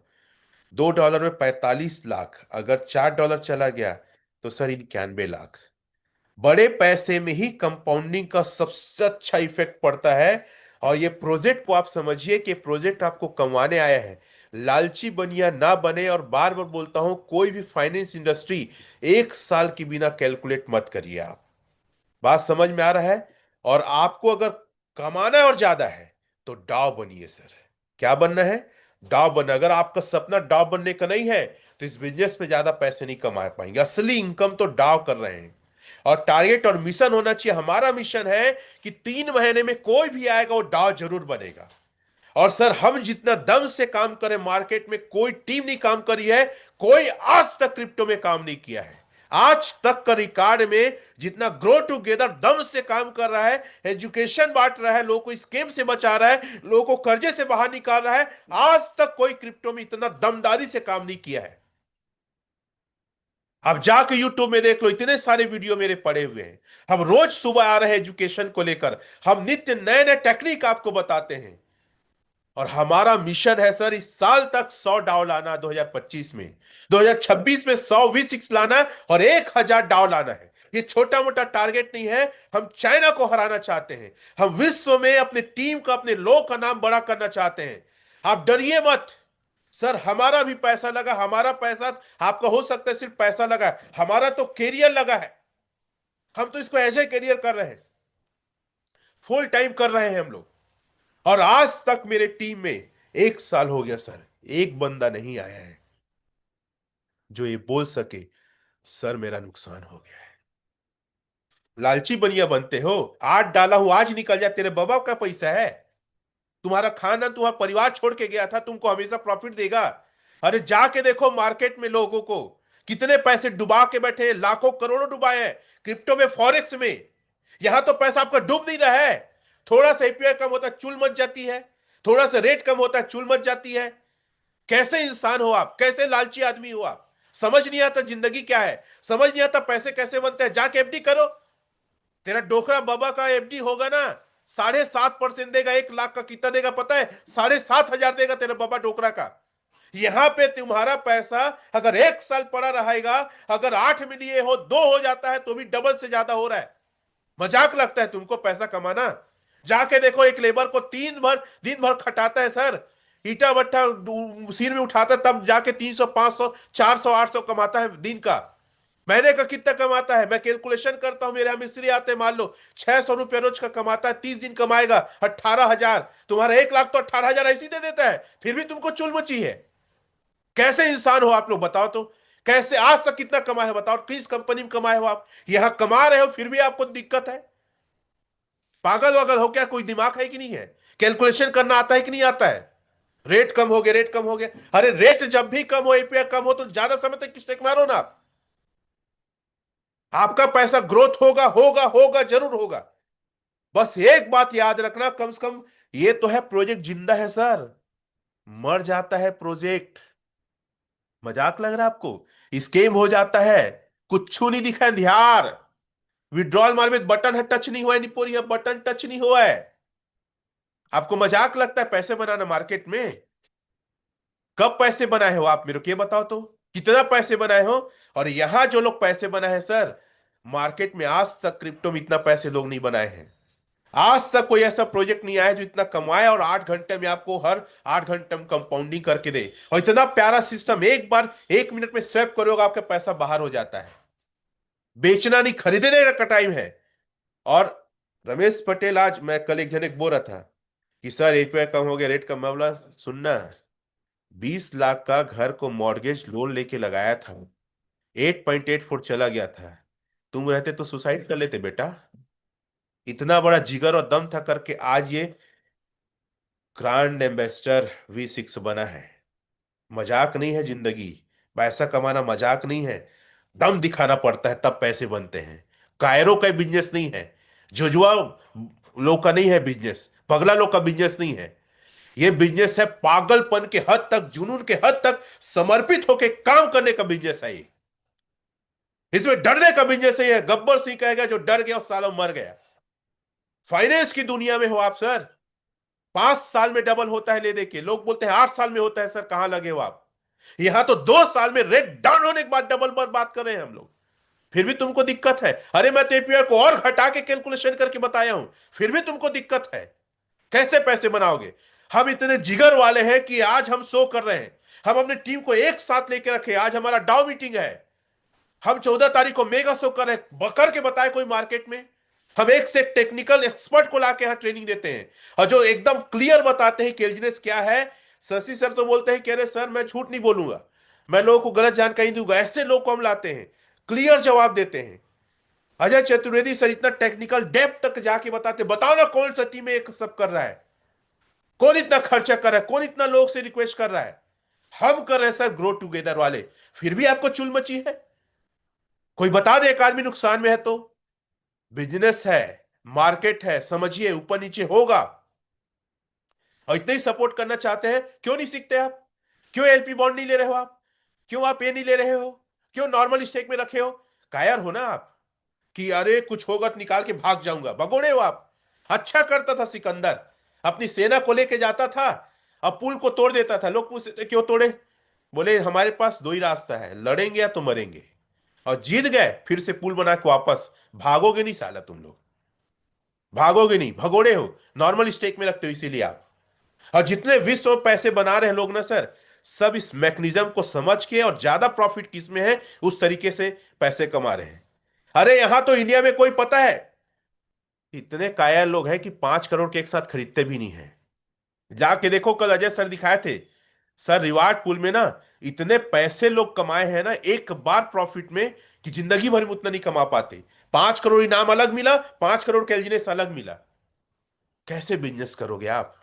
$2 में 45 लाख, अगर $4 चला गया तो सर 91 लाख। बड़े पैसे में ही कंपाउंडिंग का सबसे अच्छा इफेक्ट पड़ता है। और ये प्रोजेक्ट को आप समझिए कि प्रोजेक्ट आपको कमाने आया है। लालची बनिया ना बने। और बार बार बोलता हूं, कोई भी फाइनेंस इंडस्ट्री एक साल के बिना कैलकुलेट मत करिए आप। बात समझ में आ रहा है? और आपको अगर कमाना है और ज्यादा है तो डाव बनिए सर। क्या बनना है? डाव बनना। अगर आपका सपना डाव बनने का नहीं है तो इस बिजनेस में ज्यादा पैसे नहीं कमा पाएंगे। असली इनकम तो डाव कर रहे हैं। और टारगेट और मिशन होना चाहिए। हमारा मिशन है कि 3 महीने में कोई भी आएगा वो डाव जरूर बनेगा। और सर हम जितना दम से काम करें, मार्केट में कोई टीम नहीं काम करी है, कोई आज तक क्रिप्टो में काम नहीं किया है। आज तक का रिकॉर्ड में जितना ग्रो टुगेदर दम से काम कर रहा है, एजुकेशन बांट रहा है, लोगों को स्केम से बचा रहा है, लोगों को कर्जे से बाहर निकाल रहा है, आज तक कोई क्रिप्टो में इतना दमदारी से काम नहीं किया है। आप जाके यूट्यूब में देख लो, इतने सारे वीडियो मेरे पड़े हुए हैं। हम रोज सुबह आ रहे हैं एजुकेशन को लेकर। हम नित्य नए नए टेक्निक आपको बताते हैं। और हमारा मिशन है सर इस साल तक 100 डाव लाना, 2025 में, 2026 में 100 V6 लाना है और 1,000 डाव लाना है। ये छोटा मोटा टारगेट नहीं है। हम चाइना को हराना चाहते हैं। हम विश्व में अपने टीम का, अपने लोग का नाम बड़ा करना चाहते हैं। आप डरिए मत। सर हमारा भी पैसा लगा, हमारा पैसा, आपका हो सकता है सिर्फ पैसा लगा है, हमारा तो कैरियर लगा है। हम तो इसको एज ए कैरियर कर रहे हैं, फुल टाइम कर रहे हैं हम लोग। और आज तक मेरे टीम में, एक साल हो गया सर, एक बंदा नहीं आया है जो ये बोल सके सर मेरा नुकसान हो गया है। लालची बनिया बनते हो। आज डाला हूं आज निकल जाए, तेरे बाबा का पैसा है। तुम्हारा खाना, तुम्हारा परिवार छोड़ के गया था, तुमको हमेशा प्रॉफिट देगा। अरे जाके देखो मार्केट में लोगों को कितने पैसे डुबा के बैठे हैं, लाखों करोड़ों डुबाए हैं क्रिप्टो में, फॉरेक्स में। यहां तो पैसा आपका डूब नहीं रहा है। थोड़ा सा एपीआई कम होता है चुल मच जाती है, थोड़ा सा रेट कम होता है चुल मच जाती है। कैसे इंसान हो आप? कैसे लालची आदमी हो आप? समझ नहीं आता जिंदगी क्या है, समझ नहीं आता पैसे कैसे बनते हैं। जाके एफडी करो। तेरा डोकरा बाबा का एफडी होगा ना, 7.5% देगा। 1 लाख का कितना देगा पता है? 7,500 देगा तेरा बाबा डोकरा का। यहां पे तुम्हारा पैसा अगर 1 साल पड़ा रहेगा, अगर 8 में लिए हो 2 हो जाता है तो भी डबल से ज्यादा हो रहा है। मजाक लगता है तुमको पैसा कमाना? जाके देखो, एक लेबर को दिन भर खटाता है सर, ईटा भट्टा सिर में उठाता है, तब जाके 300 500 400 800 कमाता है दिन का। महीने का कितना कमाता है? मैं कैलकुलेशन करता हूं, मेरे यहाँ मिस्त्री आते हैं, मान लो 600 रुपये रोज का कमाता है, 30 दिन कमाएगा 18,000। तुम्हारा 1 लाख तो 18,000 ऐसे ही दे देता है, फिर भी तुमको चुल मची है। कैसे इंसान हो आप लोग, बताओ तो। कैसे आज तक कितना कमाए हो बताओ, किस कंपनी में कमाए हो आप? यहां कमा रहे हो फिर भी आपको दिक्कत है। पागल वागल हो क्या? कोई दिमाग है कि नहीं है? कैलकुलेशन करना आता है कि नहीं आता है? रेट कम हो गया, रेट कम हो गया। अरे रेट जब भी कम हो, एपीआई कम हो, तो ज्यादा समय तक स्टेक मारो ना आप। आपका पैसा ग्रोथ होगा, होगा, होगा, जरूर होगा। बस एक बात याद रखना, कम से कम ये तो है, प्रोजेक्ट जिंदा है सर। मर जाता है प्रोजेक्ट। मजाक लग रहा है आपको? स्केम हो जाता है। कुछ नहीं दिखा है ध्यान। विड्रॉल मार में बटन है, टच नहीं हुआ है, निपोरी है, बटन टच नहीं हुआ है। आपको मजाक लगता है पैसे बनाना मार्केट में? कब पैसे बनाए हो आप, मेरे को ये बताओ तो। कितना पैसे बनाए हो? और यहां जो लोग पैसे बनाए हैं सर, मार्केट में आज तक क्रिप्टो में इतना पैसे लोग नहीं बनाए हैं। आज तक कोई ऐसा प्रोजेक्ट नहीं आया जो इतना कमाए और 8 घंटे में आपको हर 8 घंटे में कंपाउंडिंग करके दे। और इतना प्यारा सिस्टम, एक बार 1 मिनट में स्वैप करोगे आपका पैसा बाहर हो जाता है। बेचना नहीं, खरीदने का टाइम है। और रमेश पटेल, आज मैं कल एक जने को बोल रहा था कि सर एपीआई कम हो गया, रेट कम। मैं बोला सुनना, 20 लाख का घर को मॉर्गेज लोन लेके लगाया था, 8.84 चला गया था। तुम रहते तो सुसाइड कर लेते बेटा। इतना बड़ा जिगर और दम था करके आज ये ग्रांड एम्बेसडर V6 बना है। मजाक नहीं है जिंदगी। पैसा कमाना मजाक नहीं है। दम दिखाना पड़ता है तब पैसे बनते हैं। कायरो का बिजनेस नहीं है। जुजुआ लोग का नहीं है बिजनेस, पगला लोग का बिजनेस नहीं है। ये बिजनेस है पागलपन के हद तक, जुनून के हद तक समर्पित होकर काम करने का बिजनेस है ये। इसमें डरने का बिजनेस है ये। गब्बर सिंह कहेगा जो डर गया वो सालों मर गया। फाइनेंस की दुनिया में हो आप सर। 5 साल में डबल होता है, ले देखिए। लोग बोलते हैं 8 साल में होता है, सर कहां लगे हो आप? यहां तो 2 साल में रेट डाउन होने के बाद डबल पर बात कर रहे हैं हम लोग। फिर भी तुमको दिक्कत है? अरे मैं तो एपीआई को और घटा के कैलकुलेशन करके बताया हूं, फिर भी तुमको दिक्कत है। कैसे पैसे बनाओगे? हम इतने जिगर वाले हैं कि आज हम शो कर रहे हैं। हम अपने टीम को एक साथ लेके रखे। आज हमारा डाउ मीटिंग है। हम 14 तारीख को मेगा शो कर रहे हैं, के बताए कोई मार्केट में? हम एक से एक टेक्निकल एक्सपर्ट को लाके यहां ट्रेनिंग देते हैं, और जो एकदम क्लियर बताते हैं कि बिजनेस क्या है। शशि सर तो बोलते हैं कि अरे सर मैं झूठ नहीं बोलूंगा, मैं लोगों को गलत जानकारी नहीं दूंगा। ऐसे लोग को हम लाते हैं, क्लियर जवाब देते हैं। अजय चतुर्वेदी सर इतना टेक्निकल डेप्थ तक जाके बताते, बताओ ना कौन सा टीम में एक सब कर रहा है, कौन इतना खर्चा कर रहा है, कौन इतना लोग से रिक्वेस्ट कर रहा है। हम कर रहे हैं सर ग्रो टुगेदर वाले, फिर भी आपको चुल मची है। कोई बता दे एक आदमी नुकसान में है तो। बिजनेस है, मार्केट है, समझिए ऊपर नीचे होगा। और इतना ही सपोर्ट करना चाहते हैं, क्यों नहीं सीखते आप? क्यों एलपी बॉन्ड नहीं ले रहे हो आप? क्यों आप ये नहीं ले रहे हो? क्यों नॉर्मल स्टेक में रखे हो? कायर हो ना आप, कि अरे कुछ होगा तो निकाल के भाग जाऊंगा, भगोड़े हो आप। अच्छा करता था सिकंदर, अपनी सेना को लेके जाता था, अब पुल को तोड़ देता था। लोग पूछते थे क्यों तोड़े? बोले हमारे पास दो ही रास्ता है, लड़ेंगे या तो मरेंगे। और जीत गए, फिर से पुल बना के वापस। भागोगे नहीं साला तुम लोग, भागोगे नहीं, भगोड़े हो। नॉर्मल स्टेक में रखते हो इसीलिए आप। और जितने विश्व में पैसे बना रहे हैं लोग ना सर, सब इस मैकेनिज्म को समझ के और ज्यादा प्रॉफिट किस में है उस तरीके से पैसे कमा रहे हैं। अरे यहां तो इंडिया में कोई पता है, इतने कायर लोग हैं कि 5 करोड़ के एक साथ खरीदते भी नहीं है। जाके देखो, कल अजय सर दिखाए थे। सर रिवार्ड पूल में ना इतने पैसे लोग कमाए हैं ना एक बार प्रॉफिट में, कि जिंदगी भर में उतना नहीं कमा पाते। 5 करोड़ इनाम अलग मिला, 5 करोड़ का एलजीनेस अलग मिला। कैसे बिजनेस करोगे आप?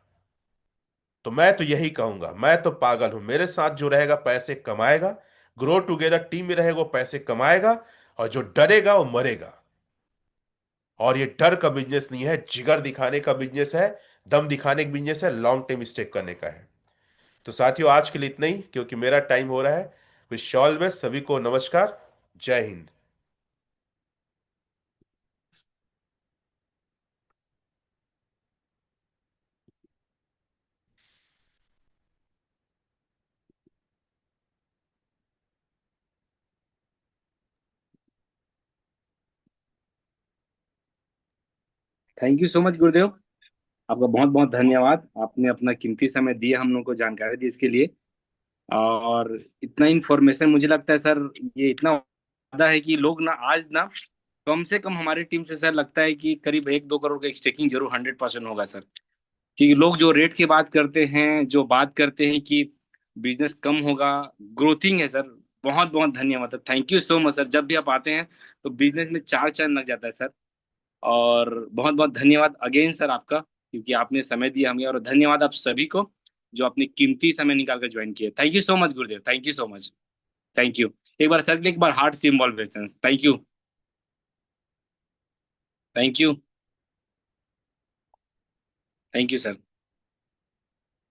तो मैं तो यही कहूंगा, मैं तो पागल हूं। मेरे साथ जो रहेगा पैसे कमाएगा। ग्रो टुगेदर टीम में रहेगा वो पैसे कमाएगा। और जो डरेगा वो मरेगा। और ये डर का बिजनेस नहीं है, जिगर दिखाने का बिजनेस है, दम दिखाने का बिजनेस है, लॉन्ग टर्म स्टेक करने का है। तो साथियों आज के लिए इतना ही, क्योंकि मेरा टाइम हो रहा है। विश ऑल बेस्ट सभी को, नमस्कार, जय Hind. Thank you so much गुरुदेव। आपका बहुत बहुत धन्यवाद, आपने अपना कीमती समय दिया हम लोग को, जानकारी दी इसके लिए। और इतना इन्फॉर्मेशन मुझे लगता है सर, ये इतना ज्यादा है कि लोग ना आज ना कम से कम हमारी टीम से सर लगता है कि करीब 1-2 करोड़ का स्टेकिंग जरूर 100% होगा सर। कि लोग जो रेट की बात करते हैं, जो बात करते हैं कि बिजनेस कम होगा, ग्रोथिंग है सर। बहुत बहुत धन्यवाद sir, thank you so much sir. जब भी आप आते हैं तो बिजनेस में चार चांद लग जाता है सर। और बहुत बहुत धन्यवाद अगेन सर आपका, क्योंकि आपने समय दिया हमें। और धन्यवाद आप सभी को जो अपनी कीमती समय निकाल कर ज्वाइन किए। Thank you so much Gurudev, thank you so much. Thank you. एक बार सर एक बार हार्ट सिंबल भेजते हैं। Thank you. Thank you. Thank you sir.